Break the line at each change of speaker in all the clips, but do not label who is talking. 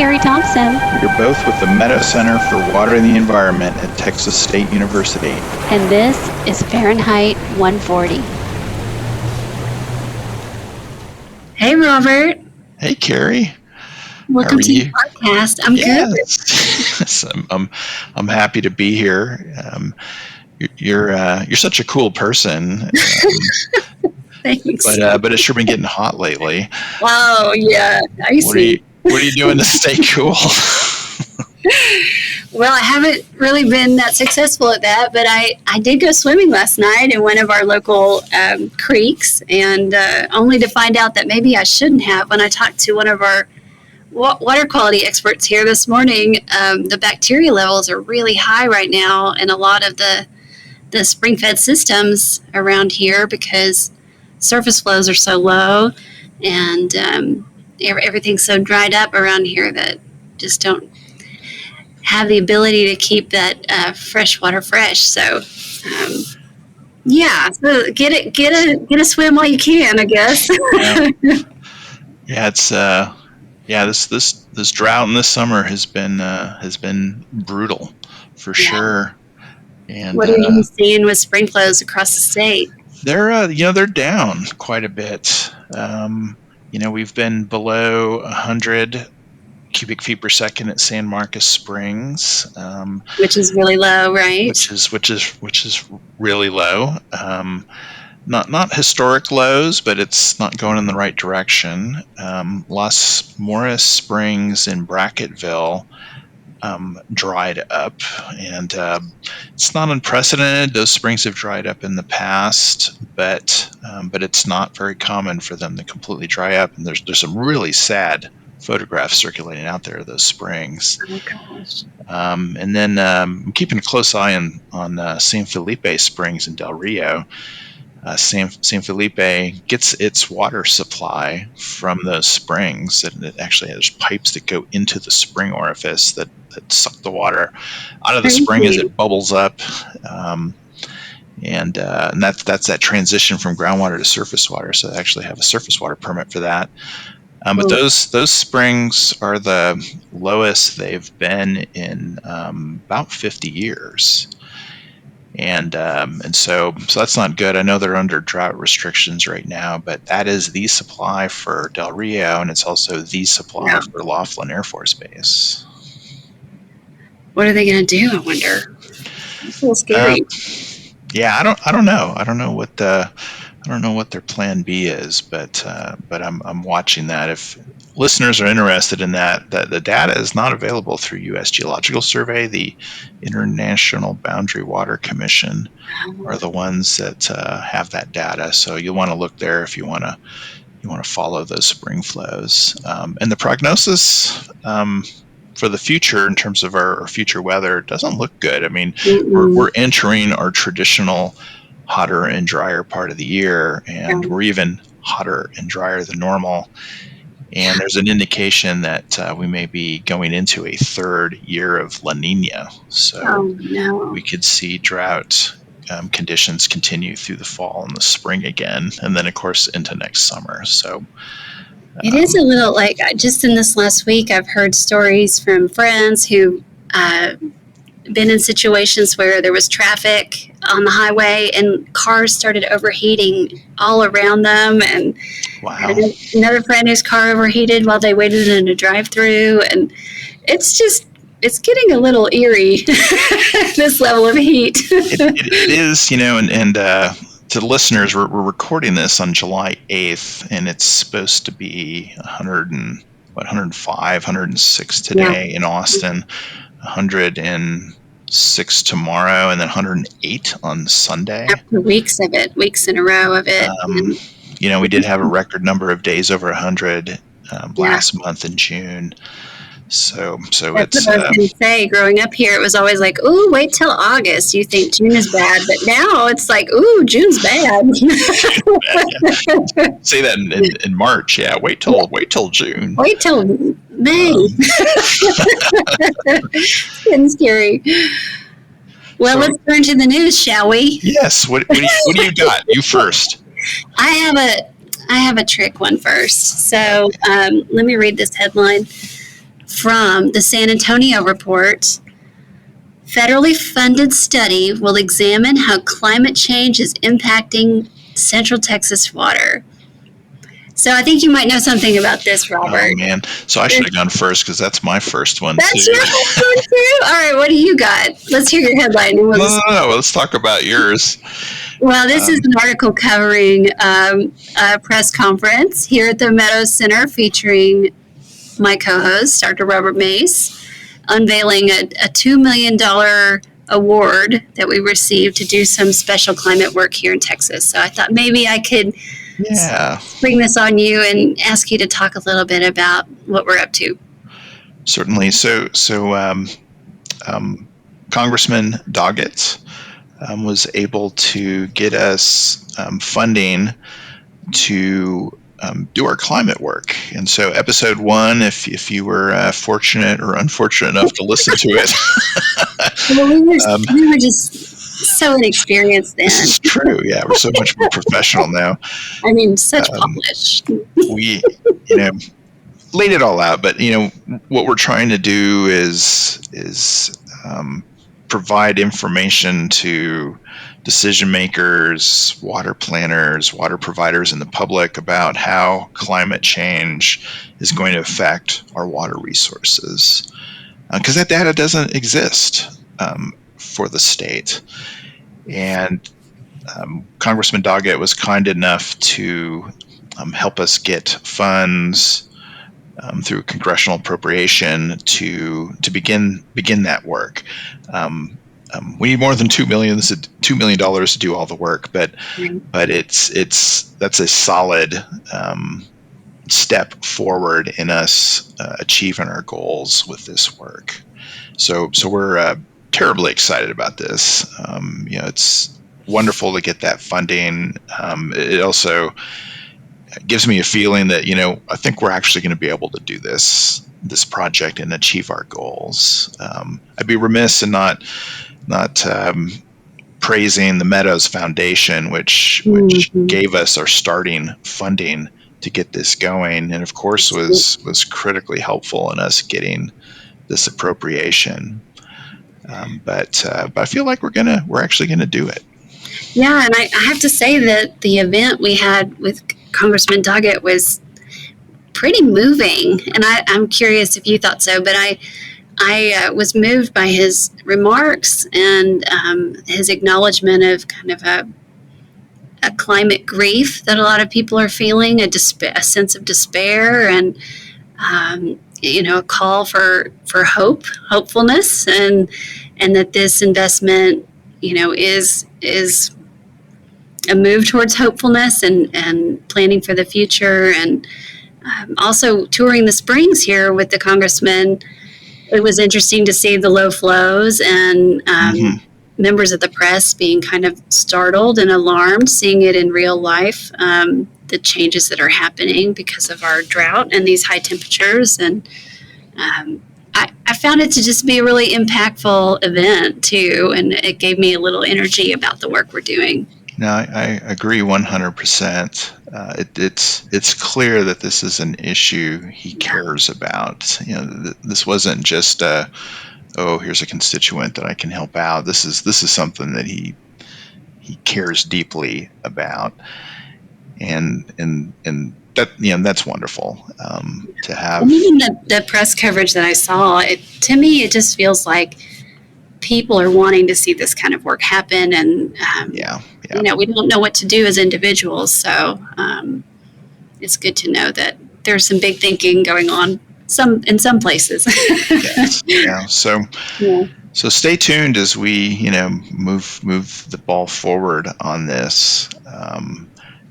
Carrie Thompson.
You're both with the Meadows Center for Water and the Environment at Texas State University.
And this is Fahrenheit 140. Hey, Robert.
Hey, Carrie.
Welcome to the podcast. I'm good.
Yes, I'm happy to be here. You're such a cool person.
Thanks.
But it's sure been getting hot lately.
Oh yeah, I see.
What are you doing to stay cool?
Well, I haven't really been that successful at that, but I did go swimming last night in one of our local creeks, and only to find out that maybe I shouldn't have. When I talked to one of our water quality experts here this morning, the bacteria levels are really high right now in a lot of the spring-fed systems around here because surface flows are so low, and everything's so dried up around here that just don't have the ability to keep that fresh water fresh. So, so get a swim while you can, I guess.
It's this drought in this summer has been brutal for sure. And
what are you seeing with spring flows across the state?
They're down quite a bit. We've been below 100 cubic feet per second at San Marcos Springs,
which is really low, right?
Which is really low. Not historic lows, but it's not going in the right direction. Las Moras Springs in Brackettville dried up, and it's not unprecedented. Those springs have dried up in the past, but it's not very common for them to completely dry up. And there's some really sad photographs circulating out there of those springs.
Oh gosh.
And then I'm keeping a close eye on San Felipe Springs in Del Rio. San Felipe gets its water supply from those springs, and it actually has pipes that go into the spring orifice that suck the water out of the spring as it bubbles up, and that's that transition from groundwater to surface water. So they actually have a surface water permit for that. But those springs are the lowest they've been in about 50 years. And so that's not good. I know they're under drought restrictions right now, but that is the supply for Del Rio, and it's also the supply for Laughlin Air Force Base.
What are they going to do? I wonder. It's a little scary.
I don't know. I don't know what their plan B is, but I'm watching that. If listeners are interested in that, the data is not available through U.S. Geological Survey. The International Boundary Water Commission are the ones that have that data. So you'll want to look there if you want to follow those spring flows. And the prognosis for the future in terms of our future weather doesn't look good. I mean, we're entering our traditional hotter and drier part of the year, and we're even hotter and drier than normal. And there's an indication that we may be going into a third year of La Niña. So we could see drought conditions continue through the fall and the spring again, and then, of course, into next summer. So
it is a little like, just in this last week, I've heard stories from friends who been in situations where there was traffic on the highway and cars started overheating all around them, and another friend whose car overheated while they waited in a drive-through, and it's getting a little eerie, this level of heat.
It is, and to the listeners, we're recording this on July 8th, and it's supposed to be 105, 106 today in Austin, 106 tomorrow, and then 108 on Sunday.
After weeks in a row of it.
We did have a record number of days over 100 last month in June. So
that's
it's.
What I was going to say. Growing up here, it was always like, "Ooh, wait till August. You think June is bad, but now it's like, ooh, June's bad."
Say that in March. Yeah, wait till June.
Wait till May. It's getting scary. Well, let's turn to the news, shall we?
Yes. What do you got? You first.
I have a trick one first. So let me read this headline. from the San Antonio report. Federally funded study will examine how climate change is impacting Central Texas water. So I think you might know something about this, Robert.
Oh man! So I should have gone first because that's my first one
That's
too.
your first one too? All right, what do you got? Let's hear your headline. And
No. Let's talk about yours.
Well, this is an article covering a press conference here at the Meadows Center featuring my co-host, Dr. Robert Mace, unveiling a $2 million award that we received to do some special climate work here in Texas. So I thought maybe I could bring this on you and ask you to talk a little bit about what we're up to.
Certainly. So Congressman Doggett was able to get us funding to do our climate work. And so episode 1, if you were fortunate or unfortunate enough to listen to it.
Well, we were just so inexperienced then.
This is true. Yeah, we're so much more professional now.
I mean, such polish.
We, laid it all out, but what we're trying to do is provide information to decision makers, water planners, water providers, and the public about how climate change is going to affect our water resources. Because that data doesn't exist for the state. And Congressman Doggett was kind enough to help us get funds through congressional appropriation to begin that work. We need more than $2 million. This is $2 million to do all the work, but that's a solid step forward in us achieving our goals with this work. So we're terribly excited about this. It's wonderful to get that funding. It also gives me a feeling that I think we're actually going to be able to do this project and achieve our goals. I'd be remiss in not praising the Meadows Foundation, which gave us our starting funding to get this going, and of course was critically helpful in us getting this appropriation. But I feel like we're actually gonna do it.
Yeah, and I have to say that the event we had with Congressman Doggett was pretty moving, and I'm curious if you thought so, but I was moved by his remarks and his acknowledgement of kind of a climate grief that a lot of people are feeling, a sense of despair, and a call for hopefulness, and that this investment, is a move towards hopefulness and planning for the future, and also touring the springs here with the congressman. It was interesting to see the low flows and members of the press being kind of startled and alarmed, seeing it in real life, the changes that are happening because of our drought and these high temperatures. And I found it to just be a really impactful event too, and it gave me a little energy about the work we're doing.
No, I agree 100%. It's clear that this is an issue he cares about. This wasn't just here's a constituent that I can help out. This is something that he cares deeply about, and that that's wonderful to have.
And even the press coverage that I saw, to me it just feels like people are wanting to see this kind of work happen, and we don't know what to do as individuals, so it's good to know that there's some big thinking going on in some places.
Yes. Yeah. So stay tuned as we move the ball forward on this.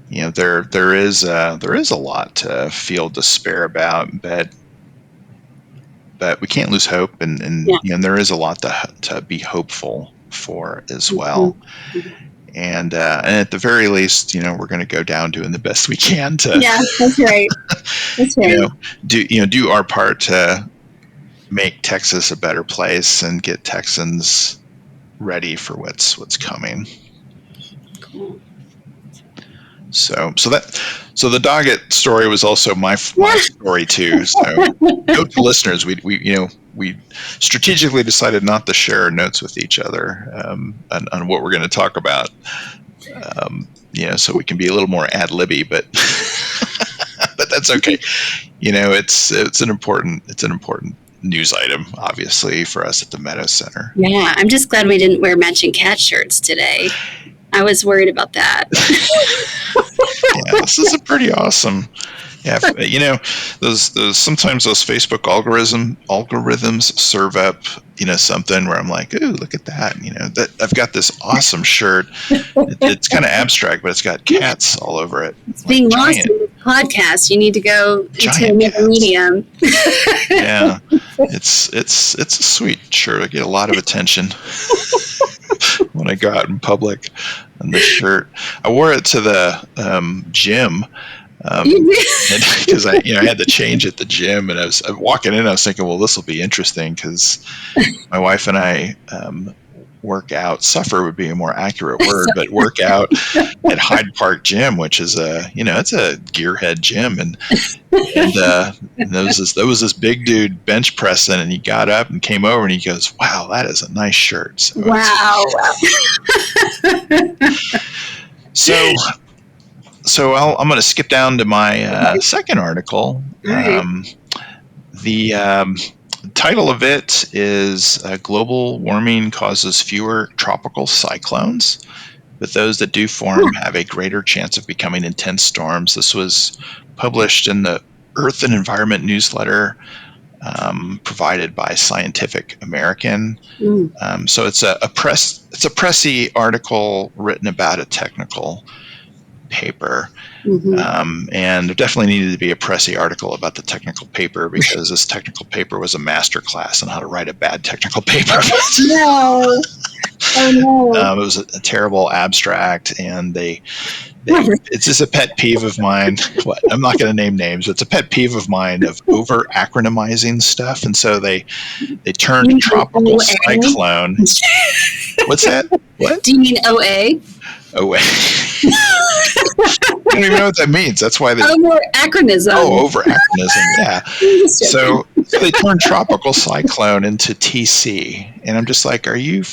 There is a lot to feel despair about, but we can't lose hope, and there is a lot to be hopeful for as well. Mm-hmm. And at the very least, we're going to go down doing the best we can to.
Yeah, that's right. That's right.
Do our part to make Texas a better place and get Texans ready for what's coming.
Cool.
So So the Doggett story was also my story too. So note to listeners, we strategically decided not to share notes with each other on what we're going to talk about. So we can be a little more ad-libby, but but that's okay. It's an important news item, obviously, for us at the Meadows Center.
Yeah, I'm just glad we didn't wear matching cat shirts today. I was worried about that.
Yeah, this is a pretty awesome. Yeah, those sometimes those Facebook algorithms serve up something where I'm like, ooh, look at that. That I've got this awesome shirt. It's kind of abstract, but it's got cats all over it.
It's like being lost in this podcast. You need to go into another medium.
Yeah, it's a sweet shirt. I get a lot of attention when I go out in public on this shirt. I wore it to the gym. Because I had to change at the gym, and I was walking in. I was thinking, well, this will be interesting because my wife and I suffer would be a more accurate word, but work out at Hyde Park Gym, which is it's a gearhead gym, and there was this big dude bench pressing, and he got up and came over and he goes, "Wow, that is a nice shirt." So
wow.
So I'm going to skip down to my second article. The title of it is Global Warming Causes Fewer Tropical Cyclones, but those that do form have a greater chance of becoming intense storms. This was published in the Earth and Environment newsletter provided by Scientific American. So it's a pressy article written about a technical paper. And there definitely needed to be a pressy article about the technical paper because this technical paper was a master class on how to write a bad technical paper.
No. Oh no.
It was a terrible abstract, and it's just a pet peeve of mine. I'm not going to name names, but it's a pet peeve of mine of over acronymizing stuff, and so they turned tropical
OA?
cyclone. What's that? What?
Do you mean OA?
OA. I don't even know what that means. That's why they
over acronism.
Oh, over acronism, yeah. So they turned tropical cyclone into TC, and I'm just like, are you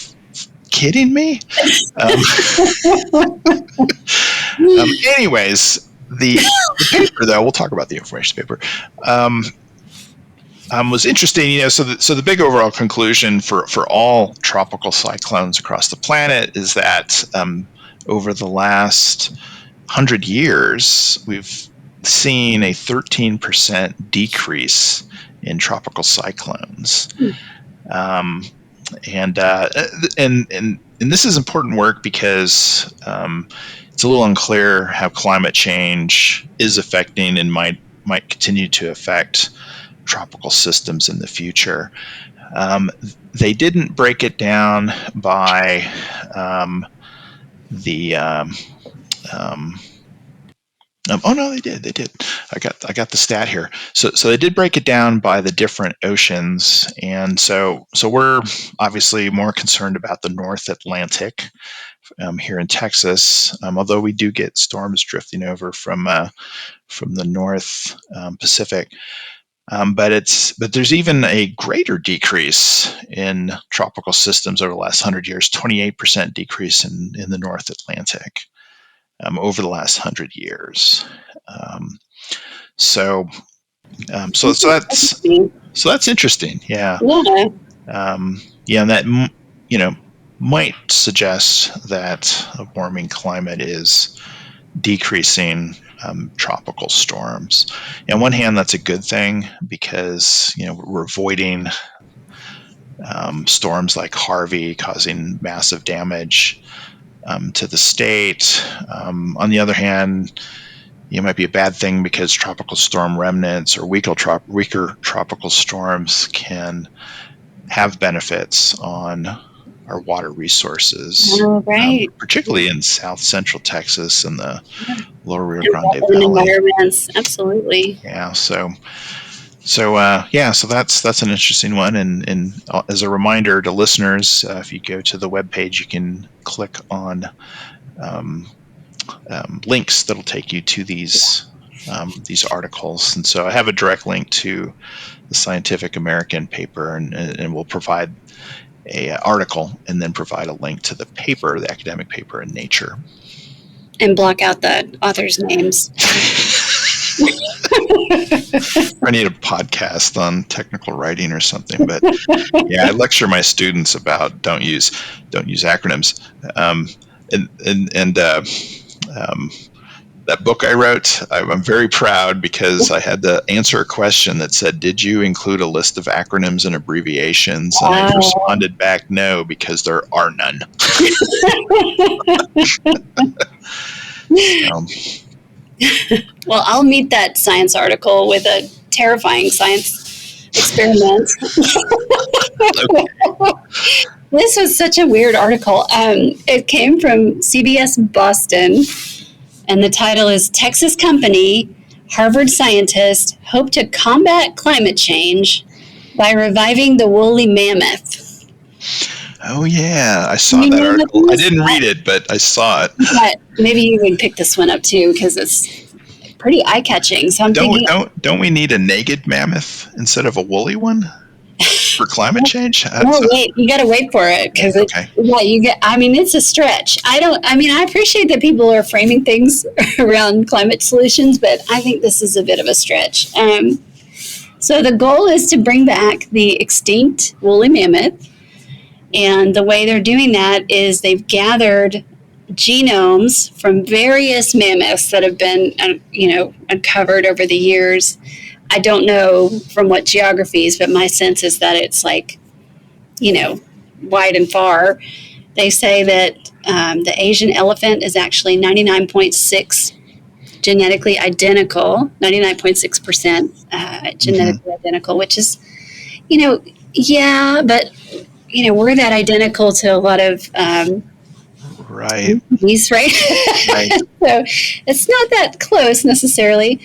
kidding me? Anyways, the paper, though, we'll talk about the information paper. Was interesting, so the big overall conclusion for all tropical cyclones across the planet is that over the last 100 years, we've seen a 13% decrease in tropical cyclones. And this is important work because it's a little unclear how climate change is affecting and might continue to affect tropical systems in the future. They didn't break it down by oh no, they did. I got the stat here. So they did break it down by the different oceans, and so we're obviously more concerned about the North Atlantic here in Texas, although we do get storms drifting over from the North Pacific. But there's even a greater decrease in tropical systems over the last 100 years, 28% decrease in the North Atlantic over the last 100 years. So that's interesting. Yeah. And that might suggest that a warming climate is decreasing tropical storms. On one hand, that's a good thing because we're avoiding storms like Harvey causing massive damage to the state. On the other hand, it might be a bad thing because tropical storm remnants or weaker tropical storms can have benefits on our water resources,
right.
Particularly in South Central Texas and the Lower Rio Grande Valley.
Environments, absolutely.
Yeah. So that's an interesting one. And as a reminder to listeners, if you go to the webpage, you can click on links that'll take you to these these articles. And so I have a direct link to the Scientific American paper, and we'll provide a article and then provide a link to the paper, the academic paper in Nature.
And block out the authors' names.
I need a podcast on technical writing or something, but yeah, I lecture my students about don't use acronyms. That book I wrote, I'm very proud because I had to answer a question that said, "Did you include a list of acronyms and abbreviations?" And I responded back, "No, because there are none."
Well, I'll meet that science article with a terrifying science experiment. This was such a weird article. It came from CBS Boston, and the title is "Texas Company, Harvard Scientists Hope to Combat Climate Change by Reviving the Woolly Mammoth."
Oh, yeah. I saw that article. I didn't read it, but I saw it.
But maybe you would pick this one up, too, because it's pretty eye-catching. So
don't we need a naked mammoth instead of a woolly one for climate change?
Wait. You got to wait for it because it's a stretch. I appreciate that people are framing things around climate solutions, but I think this is a bit of a stretch. So the goal is to bring back the extinct woolly mammoth. And the way they're doing that is they've gathered genomes from various mammoths that have been, uncovered over the years. I don't know from what geographies, but my sense is that it's like, wide and far. They say that the Asian elephant is actually 99.6 genetically identical, 99.6% genetically identical, which is, but we're that identical to a lot of
right.
Bees, right?
Right.
So it's not that close necessarily.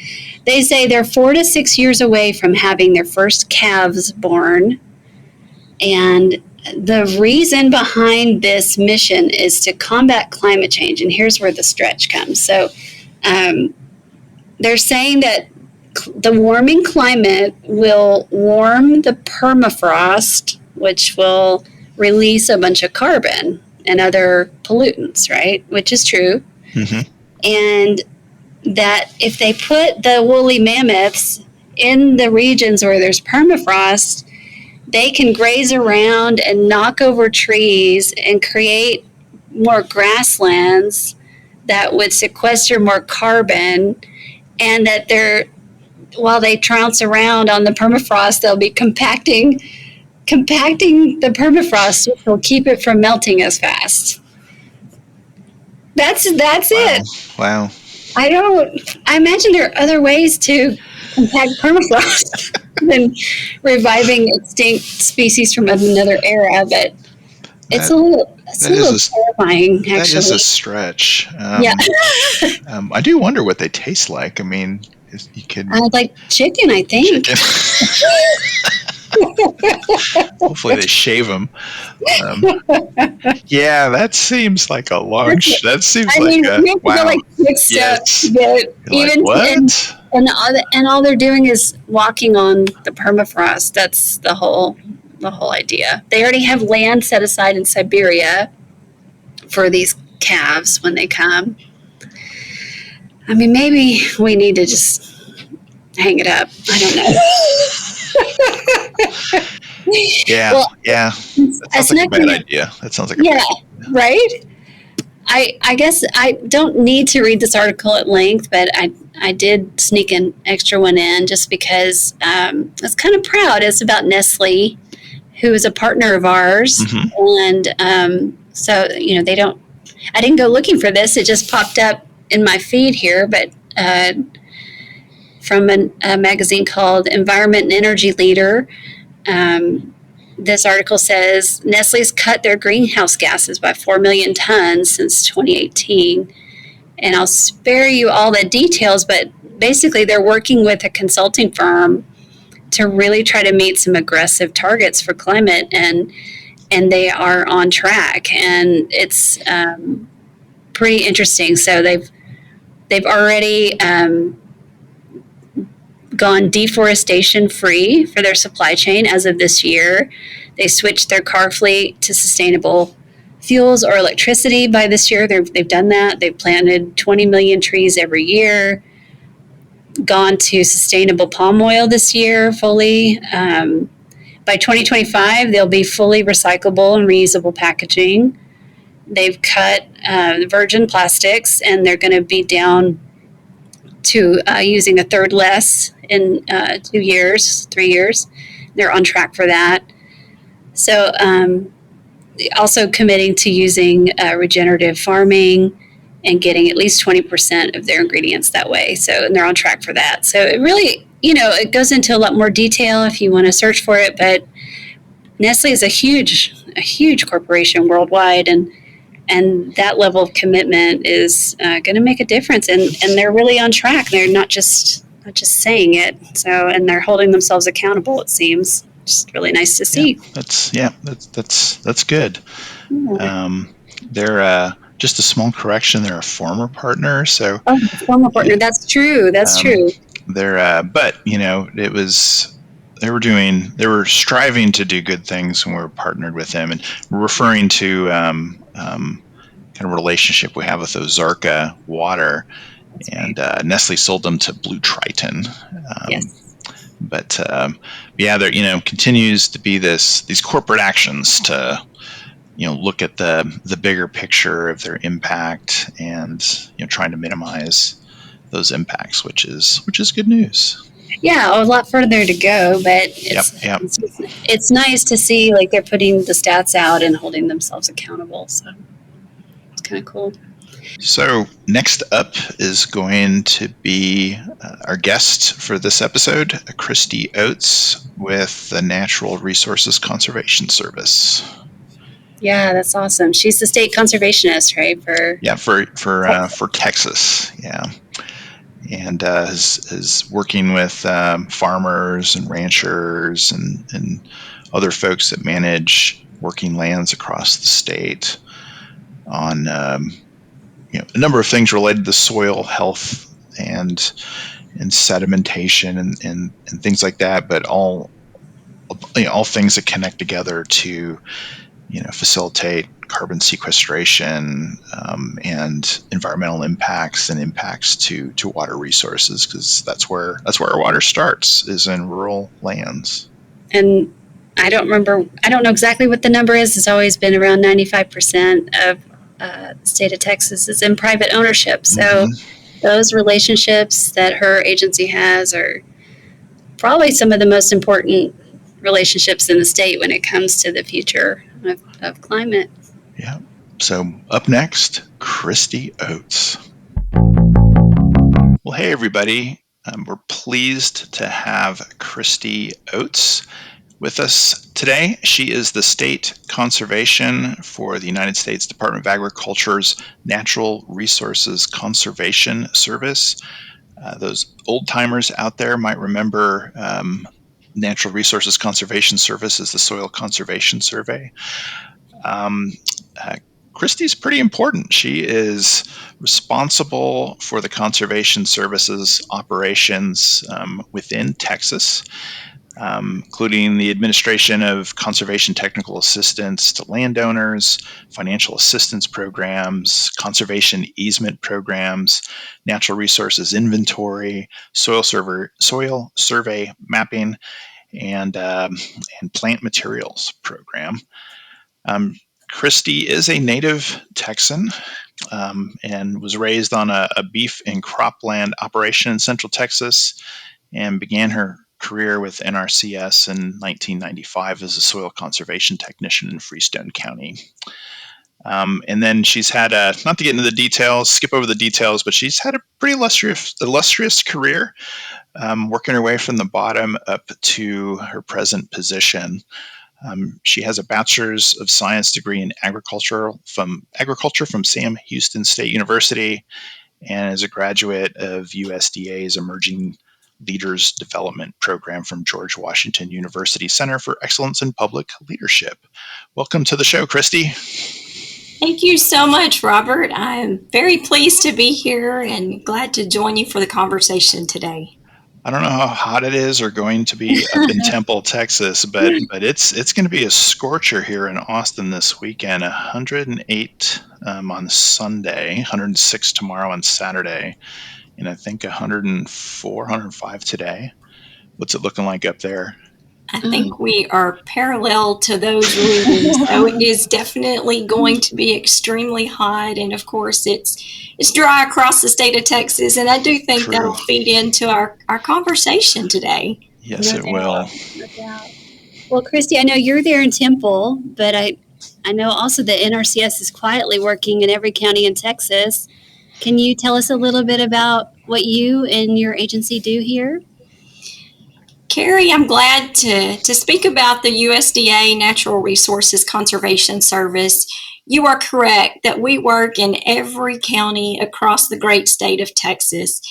They say they're 4 to 6 years away from having their first calves born. And the reason behind this mission is to combat climate change. And here's where the stretch comes. So they're saying that the warming climate will warm the permafrost, which will release a bunch of carbon and other pollutants, right? Which is true.
Mm-hmm.
And that if they put the woolly mammoths in the regions where there's permafrost, they can graze around and knock over trees and create more grasslands that would sequester more carbon, and that while they trounce around on the permafrost, they'll be compacting the permafrost, which will keep it from melting as fast. That's it.
Wow.
I imagine there are other ways to compact permafrost than reviving extinct species from another era, but it's a little terrifying, actually.
That is a stretch.
Yeah.
I do wonder what they taste like. I mean, you could...
like chicken, I think.
Chicken. Hopefully they shave them. Yeah, that seems like a long. That seems wow.
Like quick steps.
Yes.
Even
what?
And all they're doing is walking on the permafrost. That's the whole idea. They already have land set aside in Siberia for these calves when they come. I mean, maybe we need to just hang it up. I don't know.
Yeah. That sounds like a bad idea. That sounds like a bad idea.
Right? I guess I don't need to read this article at length, but I did sneak an extra one in just because I was kind of proud. It's about Nestlé, who is a partner of ours. Mm-hmm. And so, I didn't go looking for this. It just popped up in my feed here, but from a magazine called Environment and Energy Leader. This article says Nestlé's cut their greenhouse gases by 4 million tons since 2018. And I'll spare you all the details, but basically they're working with a consulting firm to really try to meet some aggressive targets for climate, and they are on track. And it's pretty interesting. So they've already gone deforestation free for their supply chain as of this year. They switched their car fleet to sustainable fuels or electricity by this year. They've done that. They've planted 20 million trees every year, gone to sustainable palm oil this year fully. By 2025, they'll be fully recyclable and reusable packaging. They've cut virgin plastics, and they're going to be down to using a third less in 2 years, 3 years. They're on track for that. So also committing to using regenerative farming and getting at least 20% of their ingredients that way. So, and they're on track for that. So it really, it goes into a lot more detail if you want to search for it, but Nestlé is a huge corporation worldwide, and that level of commitment is going to make a difference. And they're really on track. They're not just saying it. So, and they're holding themselves accountable, it seems. Just really nice to see.
That's good. They're just a small correction. They're a former partner. So
former partner. That's true. That's true.
They're but it was. They were striving to do good things when we were partnered with them, and we're referring to kind of relationship we have with Ozarka Water, and Nestle sold them to Blue Triton.
Yes.
But there continues to be these corporate actions to look at the bigger picture of their impact and trying to minimize those impacts, which is good news.
Yeah, a lot further to go, but it's nice to see like they're putting the stats out and holding themselves accountable. So it's kind of cool.
So next up is going to be our guest for this episode, Kristy Oates with the Natural Resources Conservation Service.
Yeah, that's awesome. She's the state conservationist, right?
For Texas. Yeah. And is working with farmers and ranchers and other folks that manage working lands across the state on a number of things related to soil health and sedimentation and things like that, but all things that connect together to facilitate carbon sequestration and environmental impacts and impacts to water resources, because that's where our water starts, is in rural lands.
And I don't know exactly what the number is. It's always been around 95% of the state of Texas is in private ownership. So those relationships that her agency has are probably some of the most important relationships in the state when it comes to the future of climate.
Yeah. So up next, Kristy Oates. Well, hey, everybody. We're pleased to have Kristy Oates with us today. She is the State Conservation for the United States Department of Agriculture's Natural Resources Conservation Service. Those old timers out there might remember Natural Resources Conservation Service as the Soil Conservation Survey. Kristy's pretty important. She is responsible for the conservation services operations within Texas, including the administration of conservation technical assistance to landowners, financial assistance programs, conservation easement programs, natural resources inventory, soil survey mapping, and plant materials program. Kristy is a native Texan and was raised on a beef and cropland operation in Central Texas, and began her career with NRCS in 1995 as a soil conservation technician in Freestone County. And then she's had not to get into the details, skip over the details, but she's had a pretty illustrious career, working her way from the bottom up to her present position. She has a Bachelor's of Science degree in agriculture from Sam Houston State University, and is a graduate of USDA's Emerging Leaders Development Program from George Washington University Center for Excellence in Public Leadership. Welcome to the show, Kristy.
Thank you so much, Robert. I'm very pleased to be here and glad to join you for the conversation today.
I don't know how hot it is or going to be up in Temple, Texas, but it's going to be a scorcher here in Austin this weekend. 108 on Sunday, 106 tomorrow on Saturday, and I think 104, 105 today. What's it looking like up there?
I think we are parallel to those readings. So it is definitely going to be extremely hot. And of course, it's dry across the state of Texas. And I do think
True.
that'll feed into our conversation today.
Yes, it will.
No doubt. Well, Kristy, I know you're there in Temple, but I know also that NRCS is quietly working in every county in Texas. Can you tell us a little bit about what you and your agency do here?
Carrie, I'm glad to speak about the USDA Natural Resources Conservation Service. You are correct that we work in every county across the great state of Texas.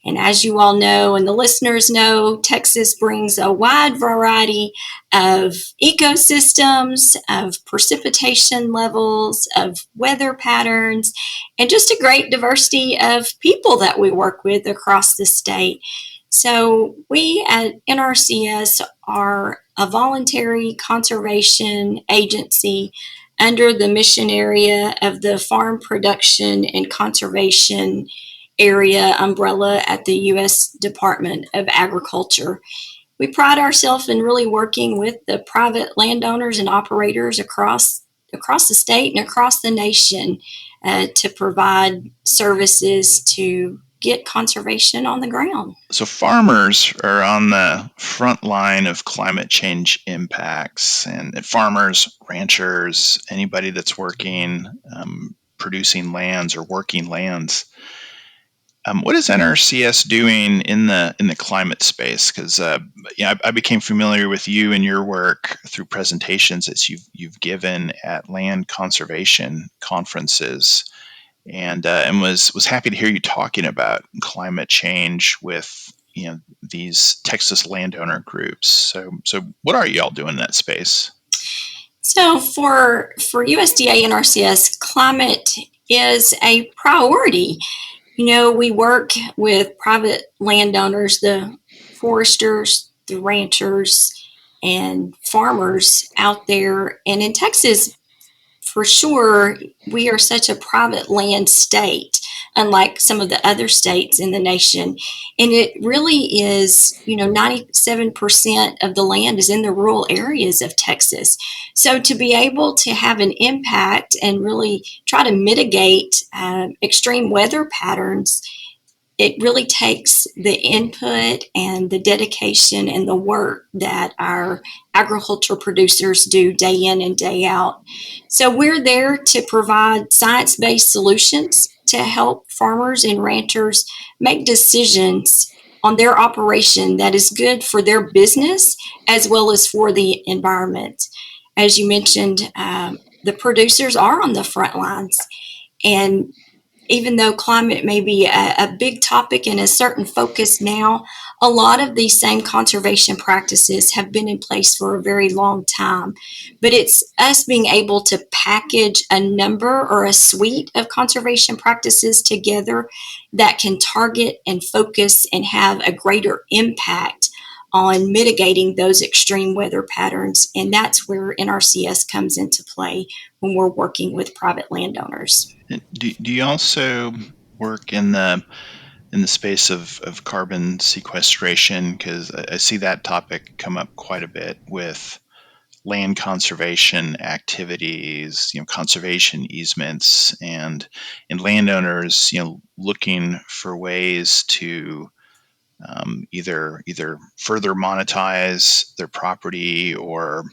And as you all know, and the listeners know, Texas brings a wide variety of ecosystems, of precipitation levels, of weather patterns, and just a great diversity of people that we work with across the state. So we at NRCS are a voluntary conservation agency under the mission area of the Farm Production and Conservation area umbrella at the U.S. Department of Agriculture. We pride ourselves in really working with the private landowners and operators across the state and across the nation to provide services to get conservation on the ground.
So farmers are on the front line of climate change impacts, and farmers, ranchers, anybody that's working, producing lands or working lands. What is NRCS doing in the climate space? Because I became familiar with you and your work through presentations that you've given at land conservation conferences, and was happy to hear you talking about climate change with these Texas landowner groups. So what are y'all doing in that space?
So for USDA and NRCS, climate is a priority. We work with private landowners, the foresters, the ranchers, and farmers out there. And in Texas, for sure, we are such a private land state, unlike some of the other states in the nation. And it really is, 97% of the land is in the rural areas of Texas. So to be able to have an impact and really try to mitigate extreme weather patterns, it really takes the input and the dedication and the work that our agriculture producers do day in and day out. So we're there to provide science-based solutions to help farmers and ranchers make decisions on their operation that is good for their business as well as for the environment. As you mentioned, the producers are on the front lines, and even though climate may be a big topic and a certain focus now, a lot of these same conservation practices have been in place for a very long time. But it's us being able to package a number or a suite of conservation practices together that can target and focus and have a greater impact on mitigating those extreme weather patterns. And that's where NRCS comes into play when we're working with private landowners.
Do you also work in the space of carbon sequestration? Because I see that topic come up quite a bit with land conservation activities, conservation easements, and landowners, looking for ways to either further monetize their property or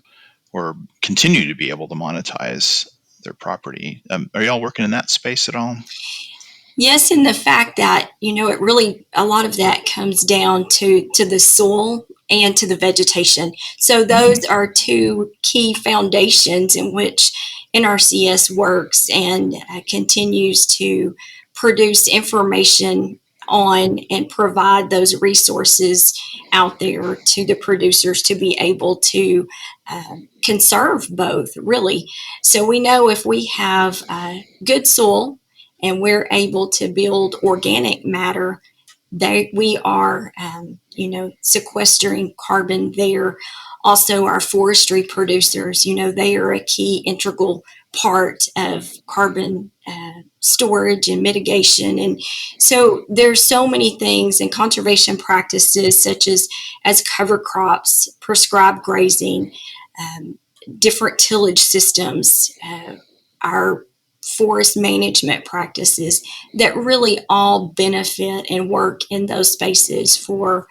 continue to be able to monetize their property. Are y'all working in that space at all?
Yes, and the fact that, it really, a lot of that comes down to the soil and to the vegetation. So those are two key foundations in which NRCS works and continues to produce information on and provide those resources out there to the producers to be able to conserve both, really. So we know if we have good soil and we're able to build organic matter, we are, sequestering carbon there. Also, our forestry producers, they are a key integral part of carbon storage and mitigation. And so there's so many things in conservation practices, such as cover crops, prescribed grazing, different tillage systems, our forest management practices, that really all benefit and work in those spaces for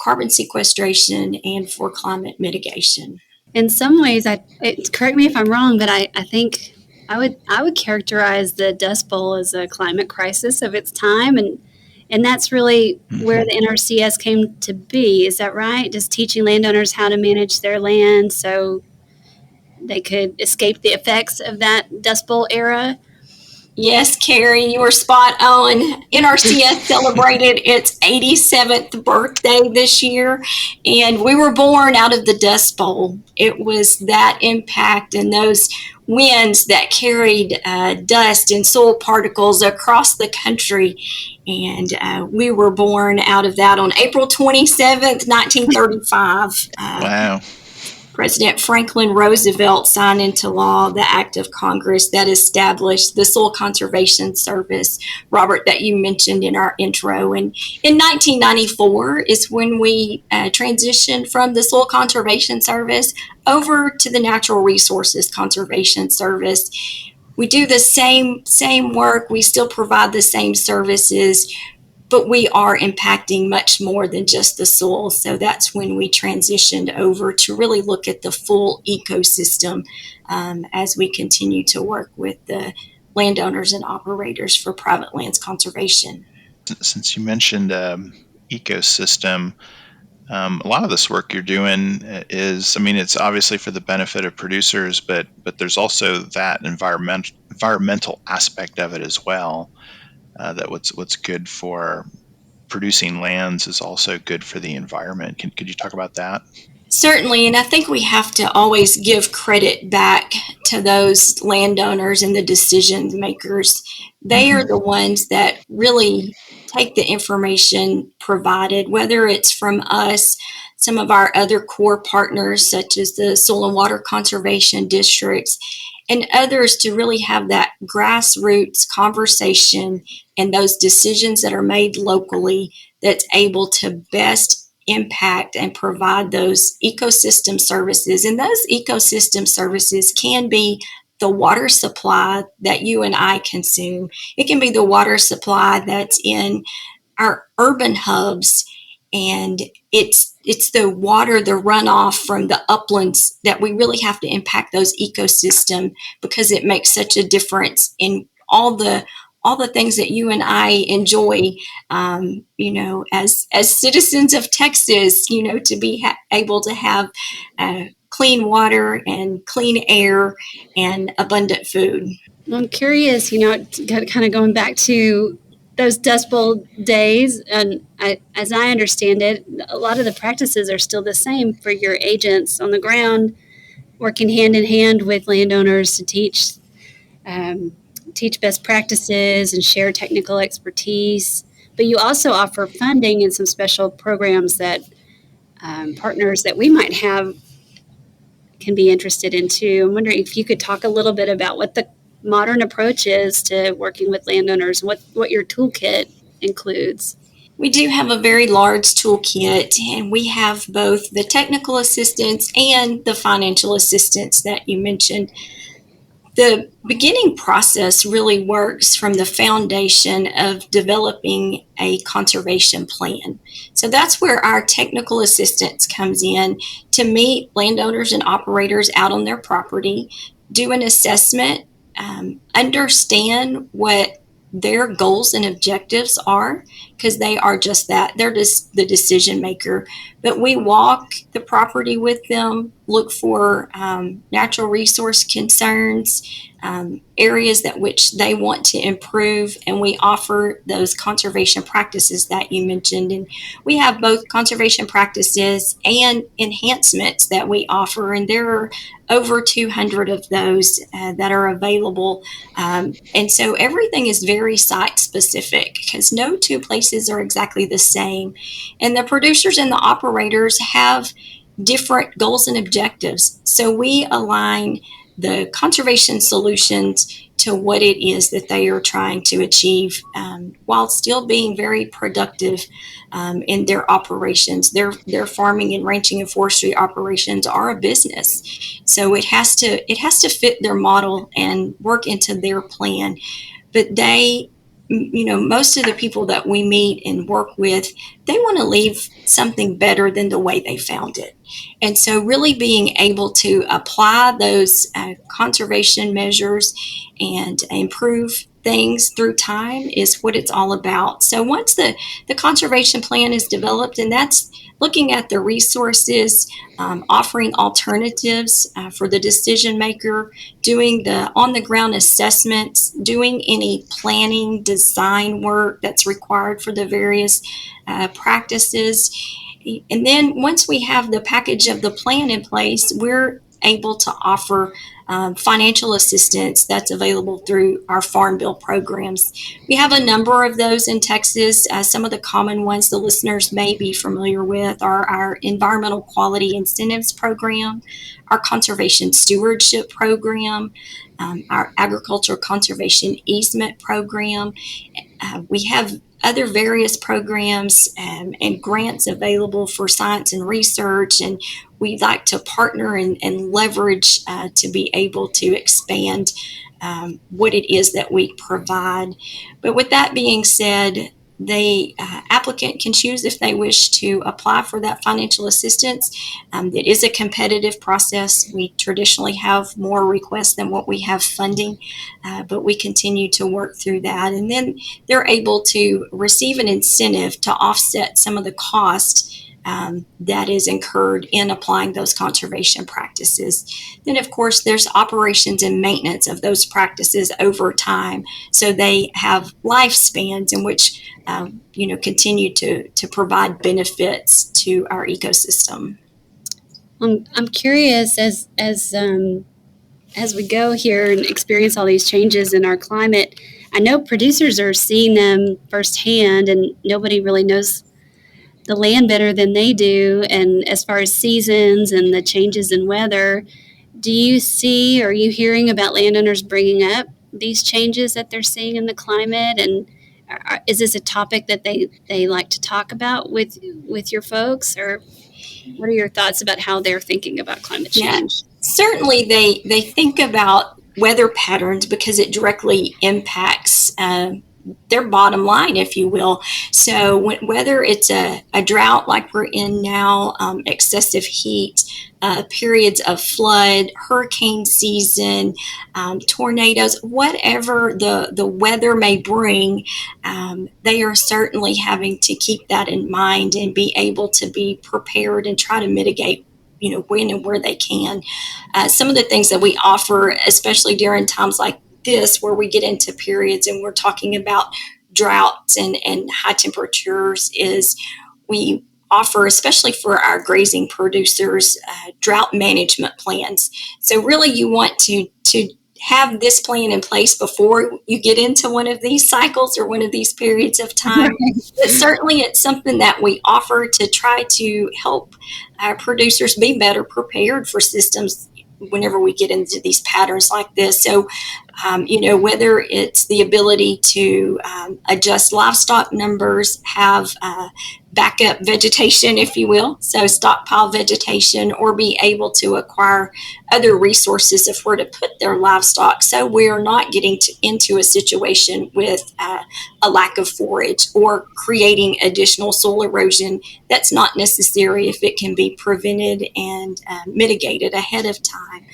carbon sequestration and for climate mitigation.
In some ways, correct me if I'm wrong, but I think I would characterize the Dust Bowl as a climate crisis of its time, and that's really where the NRCS came to be. Is that right? Just teaching landowners how to manage their land so they could escape the effects of that Dust Bowl era.
Yes, Carrie, you were spot on. NRCS celebrated its 87th birthday this year, and we were born out of the Dust Bowl. It was that impact and those winds that carried dust and soil particles across the country, and we were born out of that on April 27th, 1935.
Wow.
President Franklin Roosevelt signed into law the act of Congress that established the Soil Conservation Service, Robert, that you mentioned in our intro. And in 1994 is when we transitioned from the Soil Conservation Service over to the Natural Resources Conservation Service. We do the same work. We still provide the same services, but we are impacting much more than just the soil. So that's when we transitioned over to really look at the full ecosystem as we continue to work with the landowners and operators for private lands conservation.
Since you mentioned ecosystem, a lot of this work you're doing is, it's obviously for the benefit of producers, but there's also that environmental aspect of it as well. That what's good for producing lands is also good for the environment. Could you talk about that?
Certainly, and I think we have to always give credit back to those landowners and the decision makers. They are the ones that really take the information provided, whether it's from us, some of our other core partners, such as the Soil and Water Conservation Districts, and others, to really have that grassroots conversation and those decisions that are made locally that's able to best impact and provide those ecosystem services. And those ecosystem services can be the water supply that you and I consume. It can be the water supply that's in our urban hubs, and it's the water, the runoff from the uplands, that we really have to impact those ecosystems, because it makes such a difference in all the things that you and I enjoy, as citizens of Texas, to be able to have clean water and clean air and abundant food.
Well, I'm curious, kind of going back to those Dust Bowl days, and as I understand it, a lot of the practices are still the same for your agents on the ground, working hand in hand with landowners to teach best practices and share technical expertise. But you also offer funding and some special programs that partners that we might have can be interested in too. I'm wondering if you could talk a little bit about what the modern approach is to working with landowners, what your toolkit includes.
We do have a very large toolkit, and we have both the technical assistance and the financial assistance that you mentioned. The beginning process really works from the foundation of developing a conservation plan. So that's where our technical assistance comes in, to meet landowners and operators out on their property, do an assessment, understand what their goals and objectives are, because they are just that. They're just the decision maker. But we walk the property with them, look for natural resource concerns, areas that which they want to improve, and we offer those conservation practices that you mentioned. And we have both conservation practices and enhancements that we offer, and there are over 200 of those that are available. And so everything is very site specific because no two places are exactly the same. And the producers and the operators have different goals and objectives. So we align the conservation solutions to what it is that they are trying to achieve, while still being very productive in their operations. Their farming and ranching and forestry operations are a business, so it has to fit their model and work into their plan. But they, most of the people that we meet and work with, they want to leave something better than the way they found it. And so really being able to apply those conservation measures and improve things through time is what it's all about. So once the conservation plan is developed, and that's looking at the resources, offering alternatives for the decision maker, doing the on the ground assessments, doing any planning design work that's required for the various practices. And then once we have the package of the plan in place, we're able to offer financial assistance that's available through our Farm Bill programs. We have a number of those in Texas. Some of the common ones the listeners may be familiar with are our Environmental Quality Incentives Program, our Conservation Stewardship Program, our Agricultural Conservation Easement Program. We have other various programs and grants available for science and research, and we like to partner and leverage to be able to expand what it is that we provide. But with that being said, the applicant can choose if they wish to apply for that financial assistance. It is a competitive process. We traditionally have more requests than what we have funding, but we continue to work through that. And then they're able to receive an incentive to offset some of the cost that is incurred in applying those conservation practices. Then, of course, there's operations and maintenance of those practices over time, so they have lifespans in which continue to provide benefits to our ecosystem.
I'm curious as we go here and experience all these changes in our climate. I know producers are seeing them firsthand, and nobody really knows the land better than they do. And as far as seasons and the changes in weather, do you see, or are you hearing about landowners bringing up these changes that they're seeing in the climate? And is this a topic that they like to talk about with your folks, or what are your thoughts about how they're thinking about climate change?
Yeah, certainly they think about weather patterns because it directly impacts their bottom line, if you will. So whether it's a drought like we're in now, excessive heat, periods of flood, hurricane season, tornadoes, whatever the weather may bring, they are certainly having to keep that in mind and be able to be prepared and try to mitigate when and where they can. Some of the things that we offer, especially during times like this, where we get into periods and we're talking about droughts and high temperatures, is we offer, especially for our grazing producers, drought management plans. So really you want to have this plan in place before you get into one of these cycles or one of these periods of time. But certainly it's something that we offer to try to help our producers be better prepared for systems whenever we get into these patterns like this. So, whether it's the ability to adjust livestock numbers, have backup vegetation, if you will, so stockpile vegetation, or be able to acquire other resources if we're to put their livestock, so we're not getting into a situation with a lack of forage or creating additional soil erosion that's not necessary if it can be prevented and mitigated ahead of time.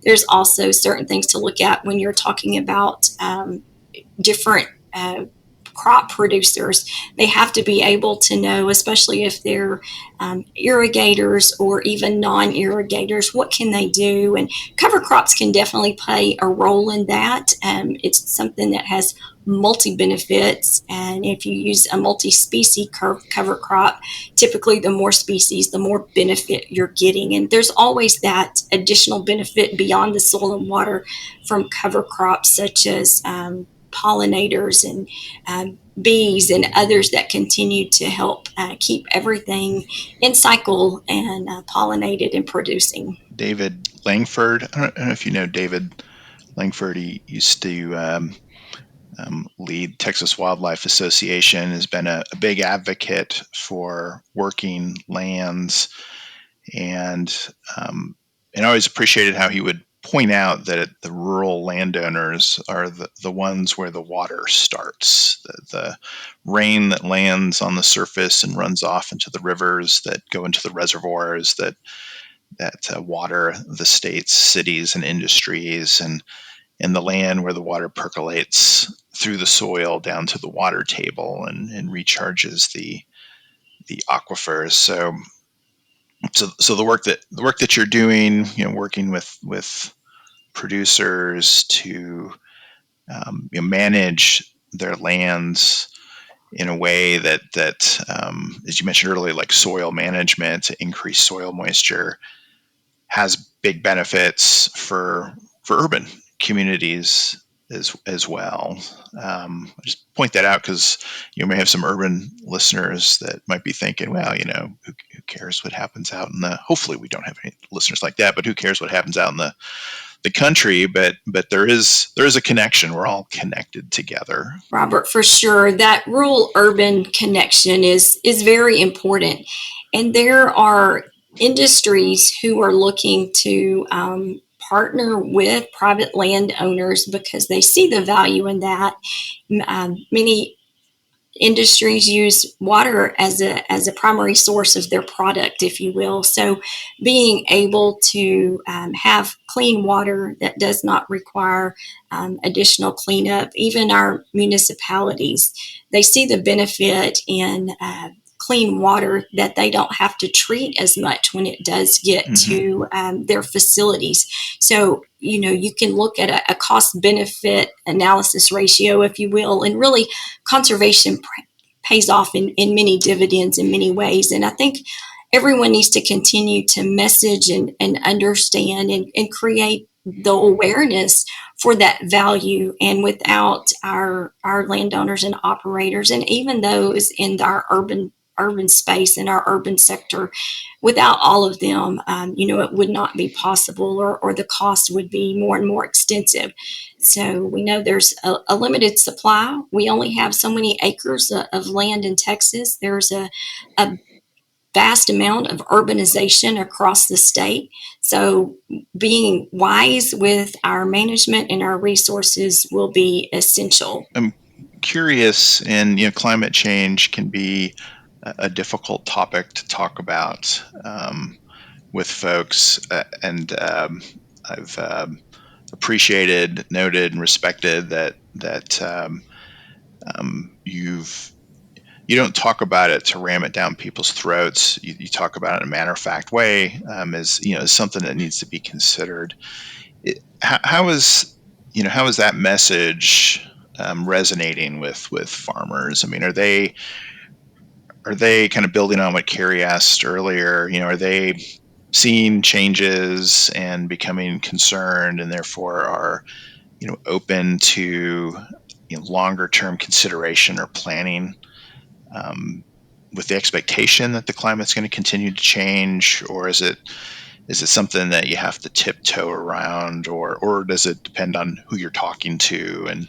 There's also certain things to look at when you're talking about different crop producers, they have to be able to know, especially if they're irrigators or even non-irrigators, what can they do? And cover crops can definitely play a role in that. It's something that has multi-benefits, and if you use a multi-species cover crop, typically the more species, the more benefit you're getting. And there's always that additional benefit beyond the soil and water from cover crops, such as pollinators and bees and others that continue to help keep everything in cycle and pollinated and producing.
David Langford, I don't know if you know David Langford. He used to lead Texas Wildlife Association, has been a big advocate for working lands, and I always appreciated how he would point out that the rural landowners are the ones where the water starts, the rain that lands on the surface and runs off into the rivers that go into the reservoirs that water the state's cities and industries, and the land where the water percolates through the soil down to the water table and recharges the aquifers. So the work that you're doing, working with producers to manage their lands in a way that as you mentioned earlier, like soil management to increase soil moisture, has big benefits for urban communities as well. I just point that out because you may have some urban listeners that might be thinking, well, who cares what happens out in the, hopefully we don't have any listeners like that, but who cares what happens out in the country, but there is a connection. We're all connected together.
Robert, for sure, that rural urban connection is very important, and there are industries who are looking to partner with private landowners because they see the value in that. Many industries use water as a primary source of their product, if you will. So being able to have clean water that does not require additional cleanup, even our municipalities, they see the benefit in clean water, that they don't have to treat as much when it does get to their facilities. So, you can look at a cost benefit analysis ratio, if you will, and really conservation pays off in many dividends in many ways. And I think everyone needs to continue to message and understand and create the awareness for that value. And without our landowners and operators, and even those in our urban space and our urban sector, without all of them, it would not be possible, or the cost would be more and more extensive. So we know there's a limited supply. We only have so many acres of land in Texas. There's a vast amount of urbanization across the state. So being wise with our management and our resources will be essential.
I'm curious, and climate change can be a difficult topic to talk about with folks, and I've appreciated, noted, and respected that you don't talk about it to ram it down people's throats. You talk about it in a matter-of-fact way, as something that needs to be considered. How is that message resonating with farmers? I mean, are they kind of building on what Carrie asked earlier? Are they seeing changes and becoming concerned, and therefore are open to longer term consideration or planning, with the expectation that the climate's going to continue to change? Or is it something that you have to tiptoe around, or does it depend on who you're talking to, and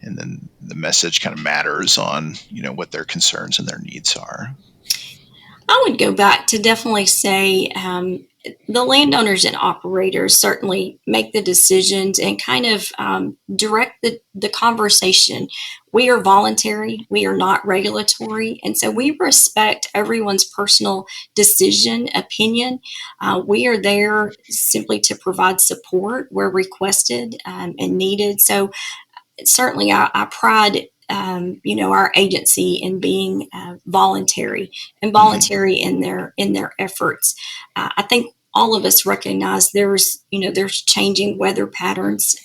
then the message kind of matters on what their concerns and their needs are?
I would go back to definitely say the landowners and operators certainly make the decisions and kind of direct the conversation. We are voluntary, we are not regulatory, and so we respect everyone's personal decision, opinion. We are there simply to provide support where requested and needed. So certainly I pride our agency in being voluntary and voluntary in their efforts. I think all of us recognize there's changing weather patterns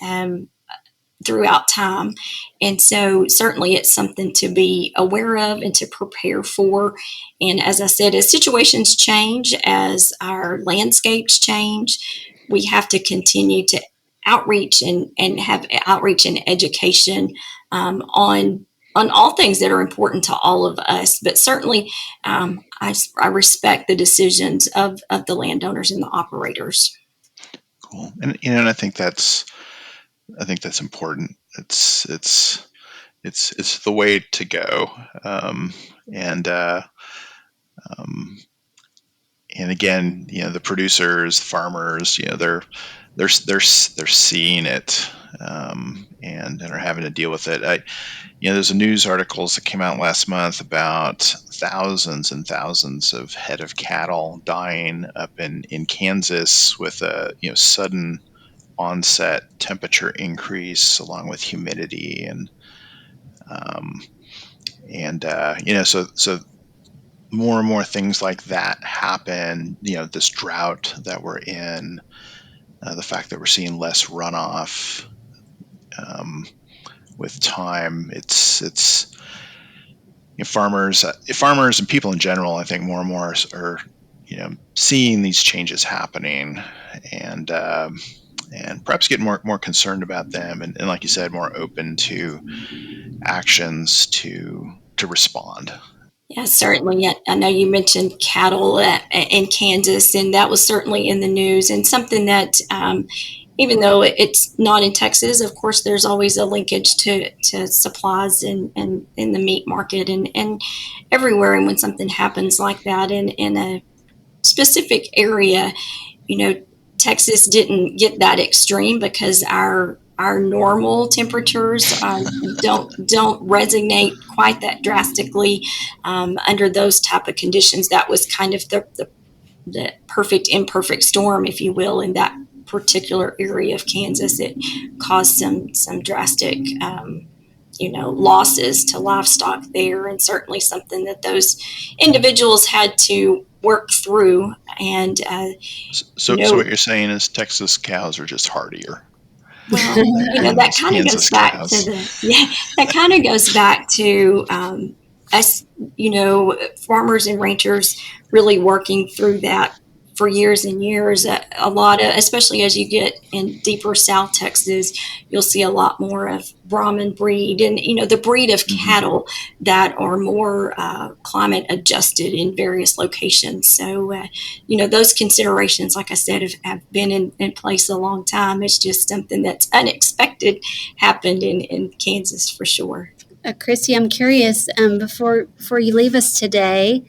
throughout time. And so certainly it's something to be aware of and to prepare for. And as I said, as situations change, as our landscapes change, we have to continue to outreach and have outreach and education on all things that are important to all of us. But certainly I respect the decisions of the landowners and the operators.
Cool. And I think that's important. It's the way to go. And again, the producers, the farmers, they're seeing it, and are having to deal with it. There's a news articles that came out last month about thousands and thousands of head of cattle dying up in Kansas with a sudden onset temperature increase along with humidity so more and more things like that happen. This drought that we're in, the fact that we're seeing less runoff with time. It's farmers and people in general, I think more and more are seeing these changes happening, and perhaps getting more concerned about them, and like you said, more open to actions to respond.
Yeah, certainly. I know you mentioned cattle in Kansas, and that was certainly in the news, and something that, even though it's not in Texas, of course, there's always a linkage to supplies and in the meat market and everywhere. And when something happens like that in a specific area, Texas didn't get that extreme because our normal temperatures don't resonate quite that drastically under those type of conditions. That was kind of the perfect imperfect storm, if you will, in that particular area of Kansas. It caused some drastic losses to livestock there, and certainly something that those individuals had to work through. And
so what you're saying is Texas cows are just hardier.
Well, that kind of goes back to that kind of goes back to us, farmers and ranchers really working through that for years and years. A lot of, especially as you get in deeper South Texas, you'll see a lot more of Brahman breed and, the breed of cattle that are more climate adjusted in various locations. So, those considerations, like I said, have been in place a long time. It's just something that's unexpected happened in Kansas for sure.
Kristy, I'm curious, before you leave us today,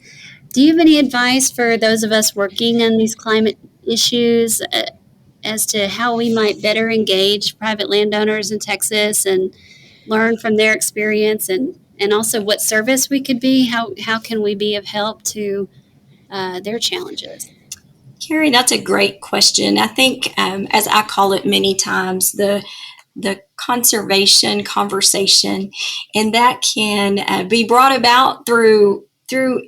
do you have any advice for those of us working on these climate issues as to how we might better engage private landowners in Texas and learn from their experience, and also what service we could be? How can we be of help to their challenges?
Carrie, that's a great question. I think, as I call it many times, the conservation conversation, and that can be brought about through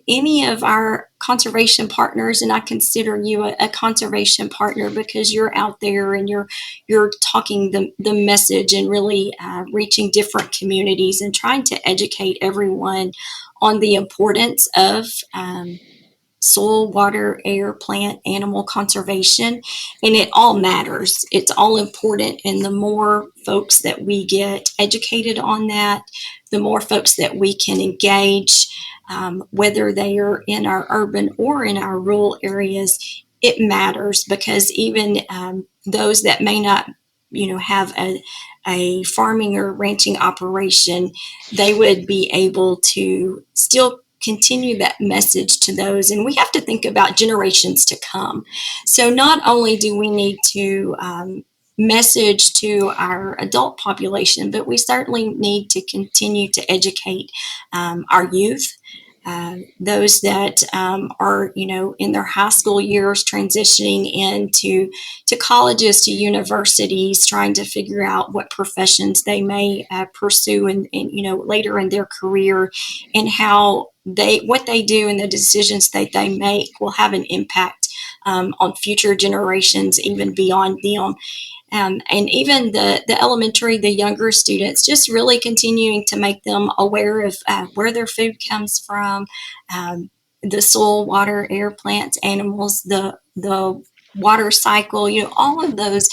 any of our conservation partners. And I consider you a conservation partner because you're out there and you're talking the message and really reaching different communities and trying to educate everyone on the importance of soil, water, air, plant, animal conservation. And it all matters. It's all important. And the more folks that we get educated on that, the more folks that we can engage, whether they are in our urban or in our rural areas, it matters, because even those that may not, have a farming or ranching operation, they would be able to still continue that message to those. And we have to think about generations to come. So not only do we need to message to our adult population, but we certainly need to continue to educate our youth, those that are, in their high school years, transitioning into colleges, to universities, trying to figure out what professions they may pursue and later in their career, and how what they do and the decisions that they make will have an impact on future generations, even beyond them. And even the elementary, the younger students, just really continuing to make them aware of where their food comes from, the soil, water, air, plants, animals, the water cycle. All of those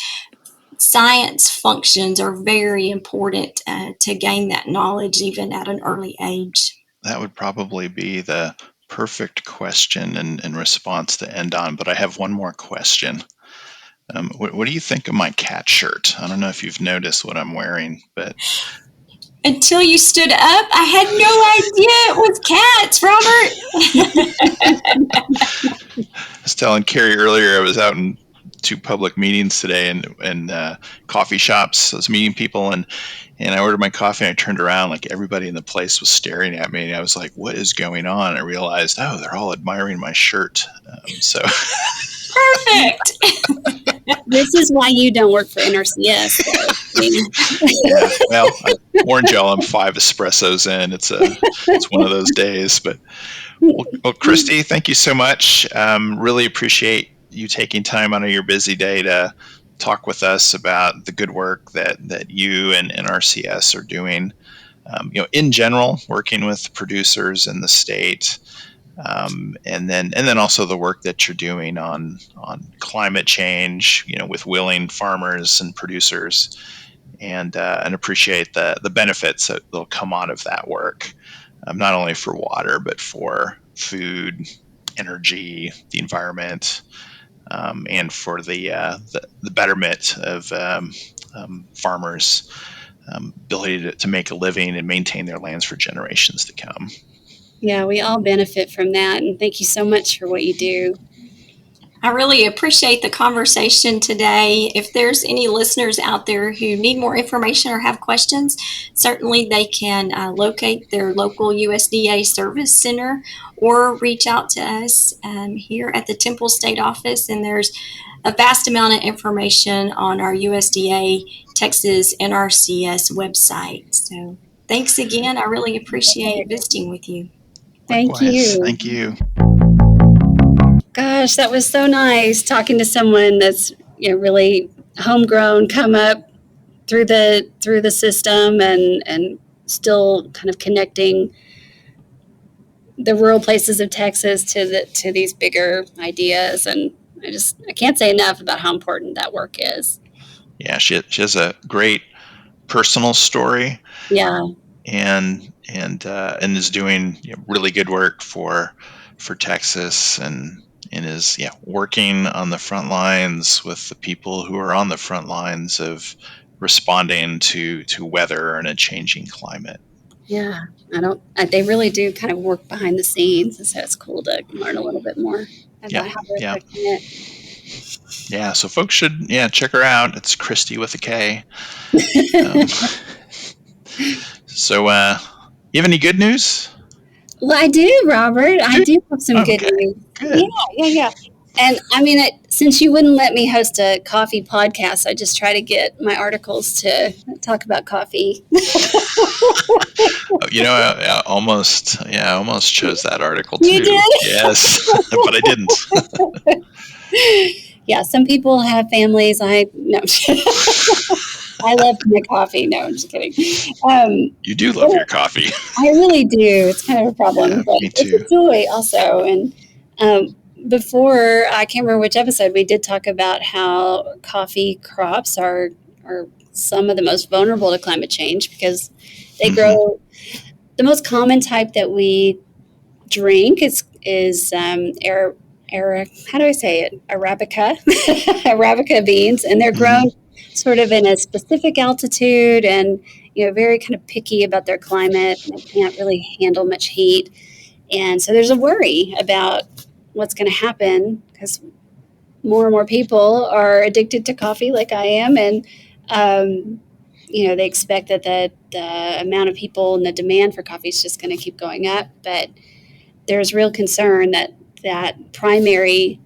science functions are very important to gain that knowledge even at an early age.
That would probably be the perfect question and response to end on. But I have one more question. What do you think of my cat shirt? I don't know if you've noticed what I'm wearing, but
until you stood up, I had no idea it was cats, Robert.
I was telling Carrie earlier, I was out in 2 public meetings today and coffee shops. I was meeting people and I ordered my coffee and I turned around, like everybody in the place was staring at me and I was like, what is going on? I realized, they're all admiring my shirt. So
perfect.
This is why you don't work for NRCS.
Yeah, well, I warned y'all I'm 5 espressos in. It's one of those days. But well, Kristy, thank you so much. Really appreciate you taking time out of your busy day to talk with us about the good work that you and NRCS are doing. In general, working with producers in the state. And then also the work that you're doing on climate change, with willing farmers and producers, and appreciate the benefits that will come out of that work, not only for water but for food, energy, the environment, and for the betterment of farmers' ability to make a living and maintain their lands for generations to come.
Yeah, we all benefit from that. And thank you so much for what you do.
I really appreciate the conversation today. If there's any listeners out there who need more information or have questions, certainly they can locate their local USDA service center or reach out to us here at the Temple State Office. And there's a vast amount of information on our USDA Texas NRCS website. So thanks again. I really appreciate visiting with you.
Thank you.
Thank you.
Gosh, that was so nice talking to someone that's really homegrown, come up through the system and still kind of connecting the rural places of Texas to these bigger ideas. And I can't say enough about how important that work is.
Yeah, she has a great personal story.
Yeah.
And is doing really good work for Texas and is working on the front lines with the people who are on the front lines of responding to weather and a changing climate.
Yeah, they really do kind of work behind the scenes, and so it's cool to learn a little bit more about how they're affecting it.
Yeah, so folks should check her out. It's Kristy with a K. So, you have any good news?
Well, I do, Robert. I do have some good news.
Good.
Yeah. And I mean, since you wouldn't let me host a coffee podcast, I just try to get my articles to talk about coffee.
I almost chose that article too.
You did?
Yes, but I didn't.
Yeah, some people have families. No. I love my coffee. No, I'm just kidding.
You do love your coffee.
I really do. It's kind of a problem, but
me too.
It's a joy also. And before, I can't remember which episode, we did talk about how coffee crops are some of the most vulnerable to climate change because they grow. The most common type that we drink is how do I say it? Arabica, Arabica beans, and they're grown sort of in a specific altitude and, very kind of picky about their climate. And they can't really handle much heat. And so there's a worry about what's going to happen because more and more people are addicted to coffee like I am. And, they expect that the amount of people and the demand for coffee is just going to keep going up. But there's real concern that primary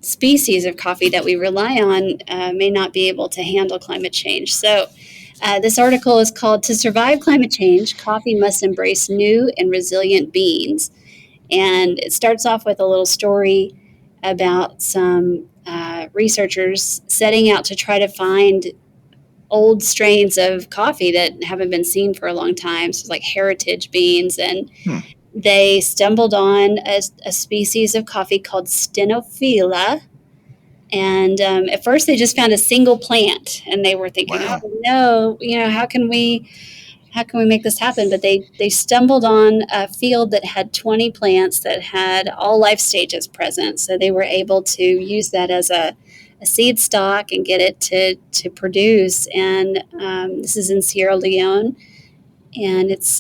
species of coffee that we rely on may not be able to handle climate change. So this article is called "To Survive Climate Change, Coffee Must Embrace New and Resilient Beans." And it starts off with a little story about some researchers setting out to try to find old strains of coffee that haven't been seen for a long time, so like heritage beans. And they stumbled on a species of coffee called stenophylla. And at first they just found a single plant, and they were thinking,
Wow.
oh no, how can we make this happen? But they stumbled on a field that had 20 plants that had all life stages present. So they were able to use that as a seed stock and get it to produce. And this is in Sierra Leone, and it's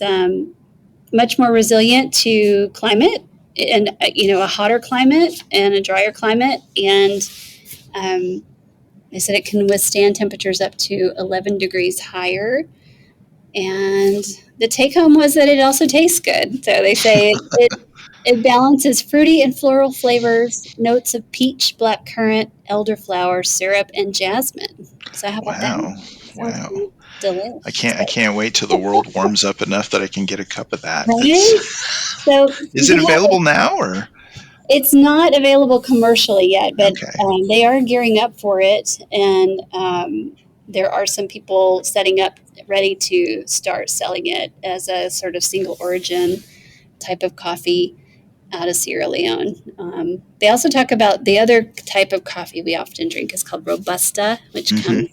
much more resilient to climate, and a hotter climate and a drier climate. And they said it can withstand temperatures up to 11 degrees higher. And the take home was that it also tastes good. So they say it balances fruity and floral flavors, notes of peach, blackcurrant, elderflower, syrup, and jasmine. So how about that?
Wow.
Sounds
Wow.
pretty delicious.
I can't wait till the world warms up enough that I can get a cup of that.
Right? So
Is it available now, or?
It's not available commercially yet, but
Okay.
they are gearing up for it, and there are some people setting up ready to start selling it as a sort of single origin type of coffee out of Sierra Leone. They also talk about the other type of coffee we often drink is called Robusta, which comes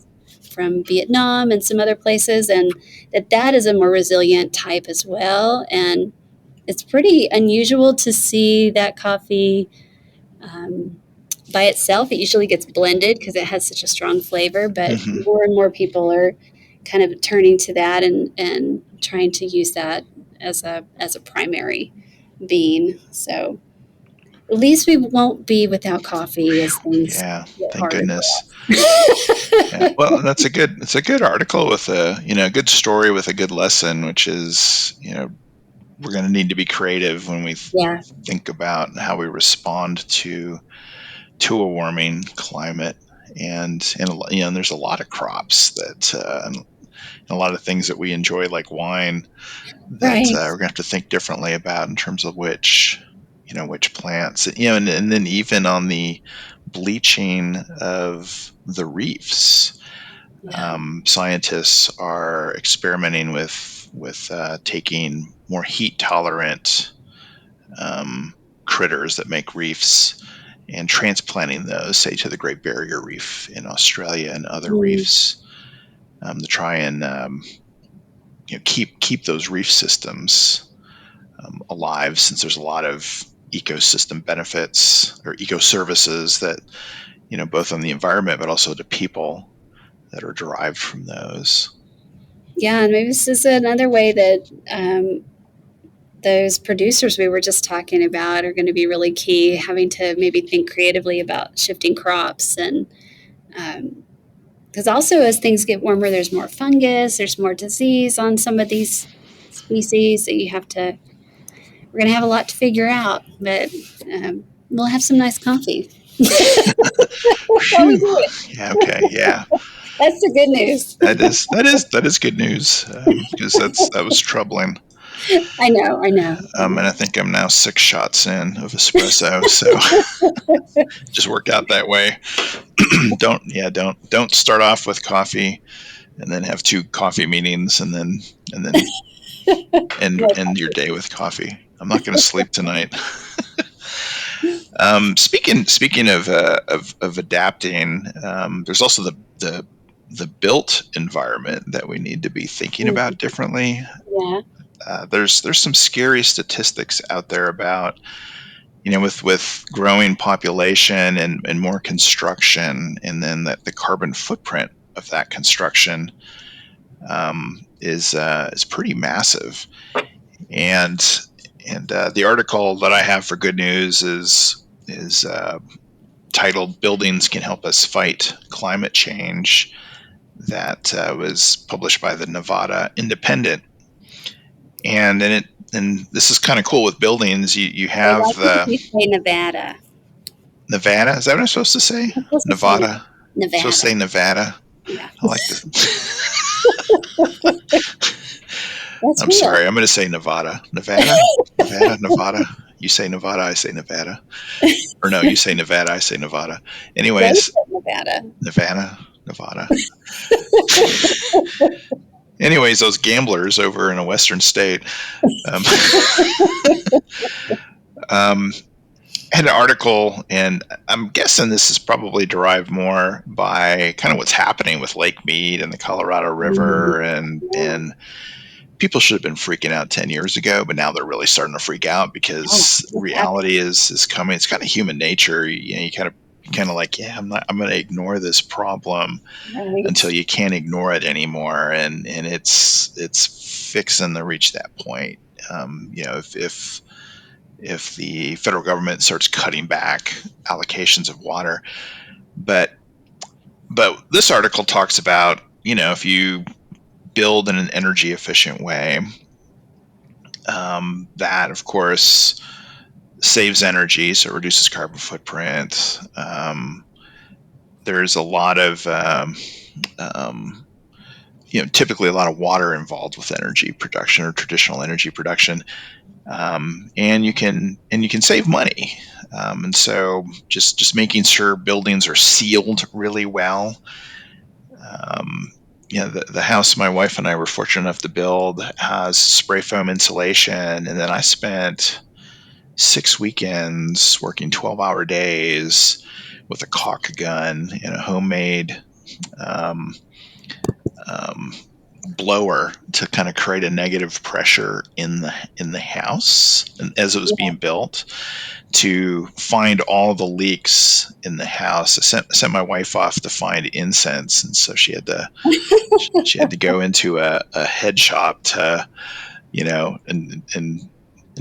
from Vietnam and some other places, and that is a more resilient type as well. And it's pretty unusual to see that coffee by itself. It usually gets blended because it has such a strong flavor, but more and more people are kind of turning to that and trying to use that as a primary bean. So at least we won't be without coffee as things
Yeah,
get
thank
harder.
goodness. Yeah. Well, it's a good article with a good story with a good lesson, which is, we're going to need to be creative when we think about how we respond to a warming climate, and there's a lot of crops that and a lot of things that we enjoy, like wine, that we're going to have to think differently about in terms of which plants, and then even on the bleaching of the reefs. Scientists are experimenting with taking more heat tolerant critters that make reefs and transplanting those, say, to the Great Barrier Reef in Australia and other reefs, to try and keep those reef systems alive, since there's a lot of ecosystem benefits or eco services that both on the environment but also to people that are derived from those.
Yeah, and maybe this is another way that those producers we were just talking about are going to be really key, having to maybe think creatively about shifting crops. And because also as things get warmer, there's more fungus, there's more disease on some of these species that we're going to have a lot to figure out, but we'll have some nice coffee. While we do it.
Yeah, okay, yeah.
That's the good news.
That is good news, because that was troubling.
I know.
And I think I'm now 6 shots in of espresso, so just worked out that way. Don't start off with coffee and then have 2 coffee meetings and then end your day with coffee. I'm not going to sleep tonight. Speaking of adapting, there's also the built environment that we need to be thinking about differently.
Yeah.
There's some scary statistics out there about, with growing population and more construction, and then the carbon footprint of that construction is pretty massive. And the article that I have for Good News is titled "Buildings Can Help Us Fight Climate Change," that was published by the Nevada Independent. And this is kind of cool with buildings. You
I
have
like it if you say Nevada.
Nevada. Is that what I'm supposed to say?
I'm supposed to say
Nevada.
Nevada.
Supposed to say Nevada.
Yeah.
I like this.
That's
I'm
real.
sorry. I'm going to say Nevada. Nevada. Nevada. Nevada. You say Nevada. I say Nevada. Or no, you say Nevada. I say Nevada. Anyways,
Nevada.
Nevada. Anyways, those gamblers over in a western state had an article, and I'm guessing this is probably derived more by kind of what's happening with Lake Mead and the Colorado River, and people should have been freaking out 10 years ago, but now they're really starting to freak out because reality is coming. It's kind of human nature. You kind of like, yeah, I'm going to ignore this problem until you can't ignore it anymore. And it's fixing to reach that point. If the federal government starts cutting back allocations of water, but this article talks about, if you build in an energy efficient way, that of course saves energy, so it reduces carbon footprint. There's a lot of typically a lot of water involved with energy production or traditional energy production, and you can save money. And so just making sure buildings are sealed really well. The house my wife and I were fortunate enough to build has spray foam insulation, and then I spent 6 weekends working 12-hour days with a caulk gun and a homemade blower to kind of create a negative pressure in the house, and as it was being built, to find all the leaks in the house. I sent my wife off to find incense, and so she had to go into a head shop to, and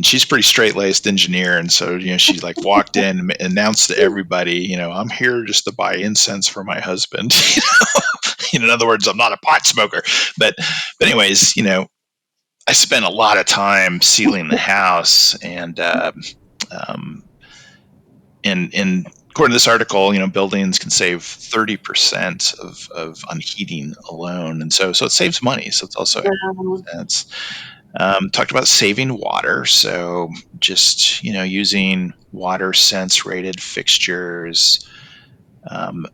she's a pretty straight-laced engineer, and so she like walked in and announced to everybody, I'm here just to buy incense for my husband. In other words, I'm not a pot smoker. But anyways, I spent a lot of time sealing the house, and according to this article, buildings can save 30% on heating alone, and so it saves money. So it's also talked about saving water. So just using water sense rated fixtures,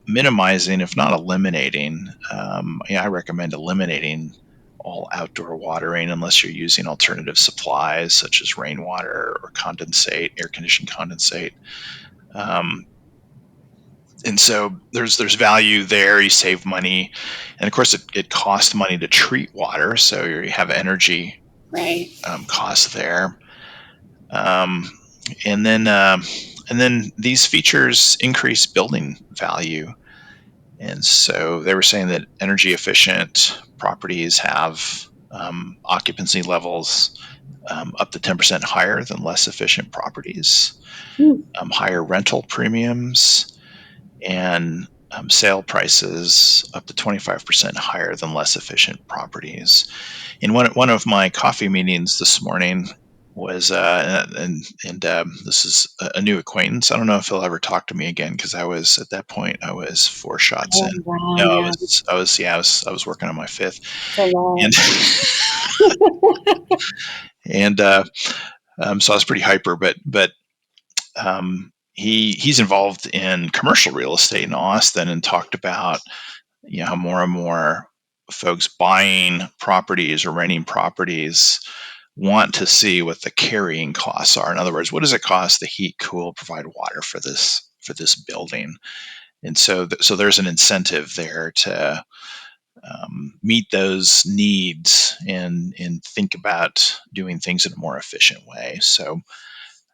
minimizing, if not eliminating. I recommend eliminating all outdoor watering unless you're using alternative supplies such as rainwater or condensate, air conditioned condensate. And so there's value there. You save money, and of course it costs money to treat water, so you have energy costs there. And then these features increase building value. And so they were saying that energy efficient properties have occupancy levels up to 10% higher than less efficient properties, higher rental premiums, and sale prices up to 25% higher than less efficient properties. In one of my coffee meetings this morning was this is a new acquaintance. I don't know if he'll ever talk to me again, because I was at that point 4 shots in.
Wow,
No,
yeah.
I was working on my 5th, and so I was pretty hyper, but he's involved in commercial real estate in Austin, and talked about how more and more folks buying properties or renting properties want to see what the carrying costs are. In other words, what does it cost to heat, cool, provide water for this building? And so there's an incentive there to meet those needs and think about doing things in a more efficient way. So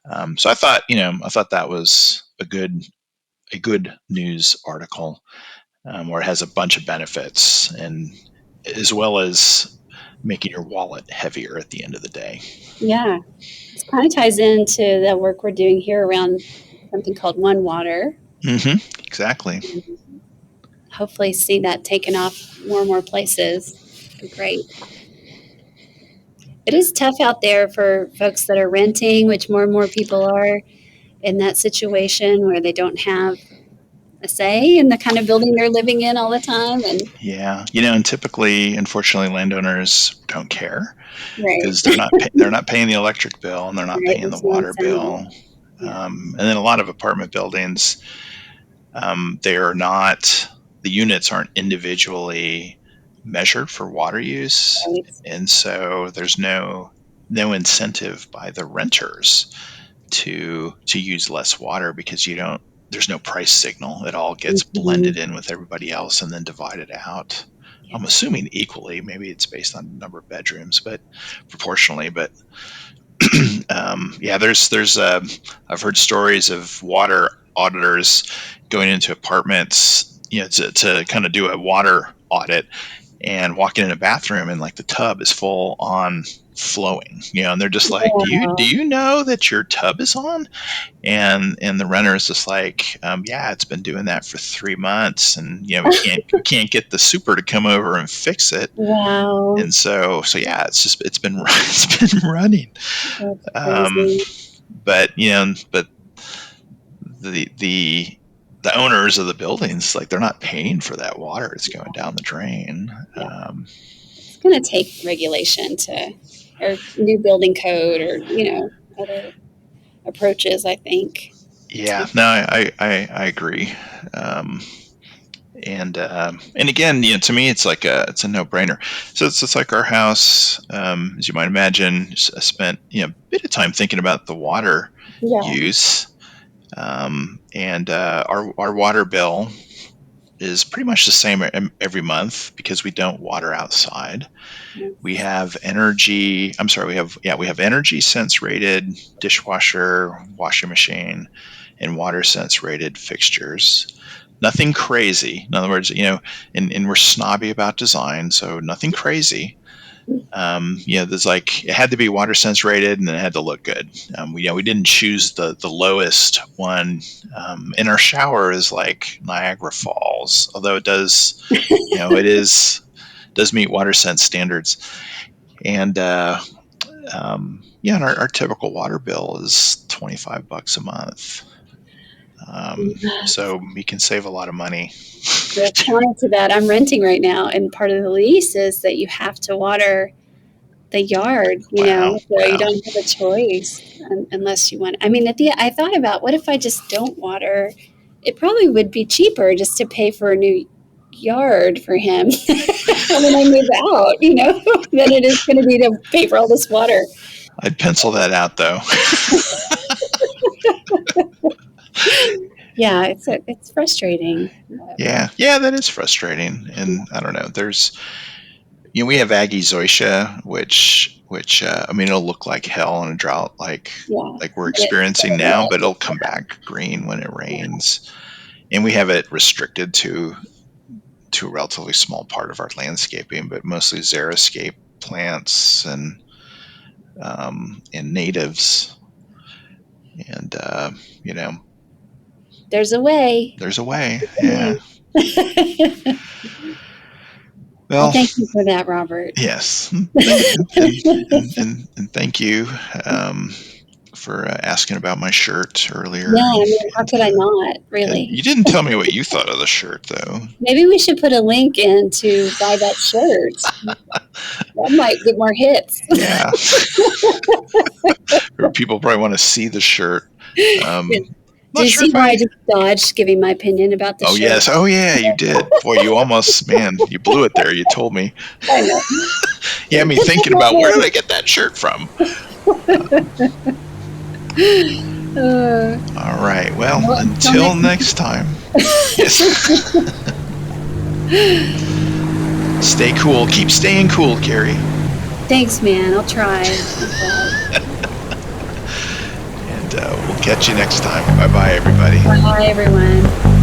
I thought that was a good news article, where it has a bunch of benefits, and as well as making your wallet heavier at the end of the day.
Yeah, this kind of ties into the work we're doing here around something called One Water.
Exactly.
Hopefully see that taken off more and more places. It'd be great. It is tough out there for folks that are renting, which more and more people are in that situation where they don't have a say in the kind of building they're living in all the time. And
Yeah, and typically, unfortunately, landowners don't care
right,
because they're not paying the electric bill and they're not
right,
paying the
there's no
water
incentive.
bill.
Yeah,
And then a lot of apartment buildings, they are not, the units aren't individually measured for water use,
right.
and so there's no incentive by the renters to use less water because there's no price signal. It all gets
Mhm.
blended in with everybody else and then divided out.
Yeah.
I'm assuming equally. Maybe it's based on number of bedrooms, but proportionally. But yeah, there's I've heard stories of water auditors going into apartments, to kind of do a water audit and walking in a bathroom and like the tub is full on flowing, and they're just like, do
Wow.
you know that your tub is on? And the renter is just like, yeah, it's been doing that for 3 months, and we can't get the super to come over and fix it.
Wow.
And so yeah, it's been it's been running.
That's
Um,
crazy.
but the owners of the buildings, like, they're not paying for that water. It's going down the drain.
Yeah. It's going to take regulation or new building code or, other approaches, I think.
Yeah, no, I agree. And again, to me, it's a no-brainer. So it's like our house, as you might imagine. I spent a bit of time thinking about the water
Yeah.
use, and our water bill is pretty much the same every month because we don't water outside. We have energy. I'm sorry. We have energy sense rated dishwasher, washing machine, and water sense rated fixtures. Nothing crazy. In other words, and we're snobby about design, so nothing crazy. There's like, it had to be water sense rated and it had to look good. We didn't choose the lowest one. And our shower is like Niagara Falls, although it does, does meet water sense standards. And and our typical water bill is $25 a month. So we can save a lot of money.
Yeah, counter to that, I'm renting right now, and part of the lease is that you have to water the yard,
Wow.
so you don't have a choice unless you want. I mean, I thought about, what if I just don't water? It probably would be cheaper just to pay for a new yard for him when I move out, than it is going to be to pay for all this water.
I'd pencil that out, though.
Yeah, it's frustrating.
Yeah, that is frustrating, and I don't know. We have Aggie Zoysia, which I mean, it'll look like hell in a drought, like we're experiencing now, but it'll come back green when it rains. And we have it restricted to a relatively small part of our landscaping, but mostly xeriscape plants and natives. And
there's a way.
there's a way. Yeah.
Well, thank you for that, Robert.
Yes, and thank you for asking about my shirt earlier.
Yeah, I mean, how could I not, really?
You didn't tell me what you thought of the shirt, though.
Maybe we should put a link in to buy that shirt. That might get more hits.
Yeah. Or people probably want to see the shirt.
Did you see how I just dodged giving my opinion about the shirt?
Oh, yes. Oh, yeah, you did. Boy, you almost, you blew it there. You told me.
I know.
You had me thinking about, where did I get that shirt from? All right. Well, until next time. Yes. Stay cool. Keep staying cool, Carrie.
Thanks, man. I'll try.
And we'll catch you next time. Bye-bye, everybody.
Bye, everyone.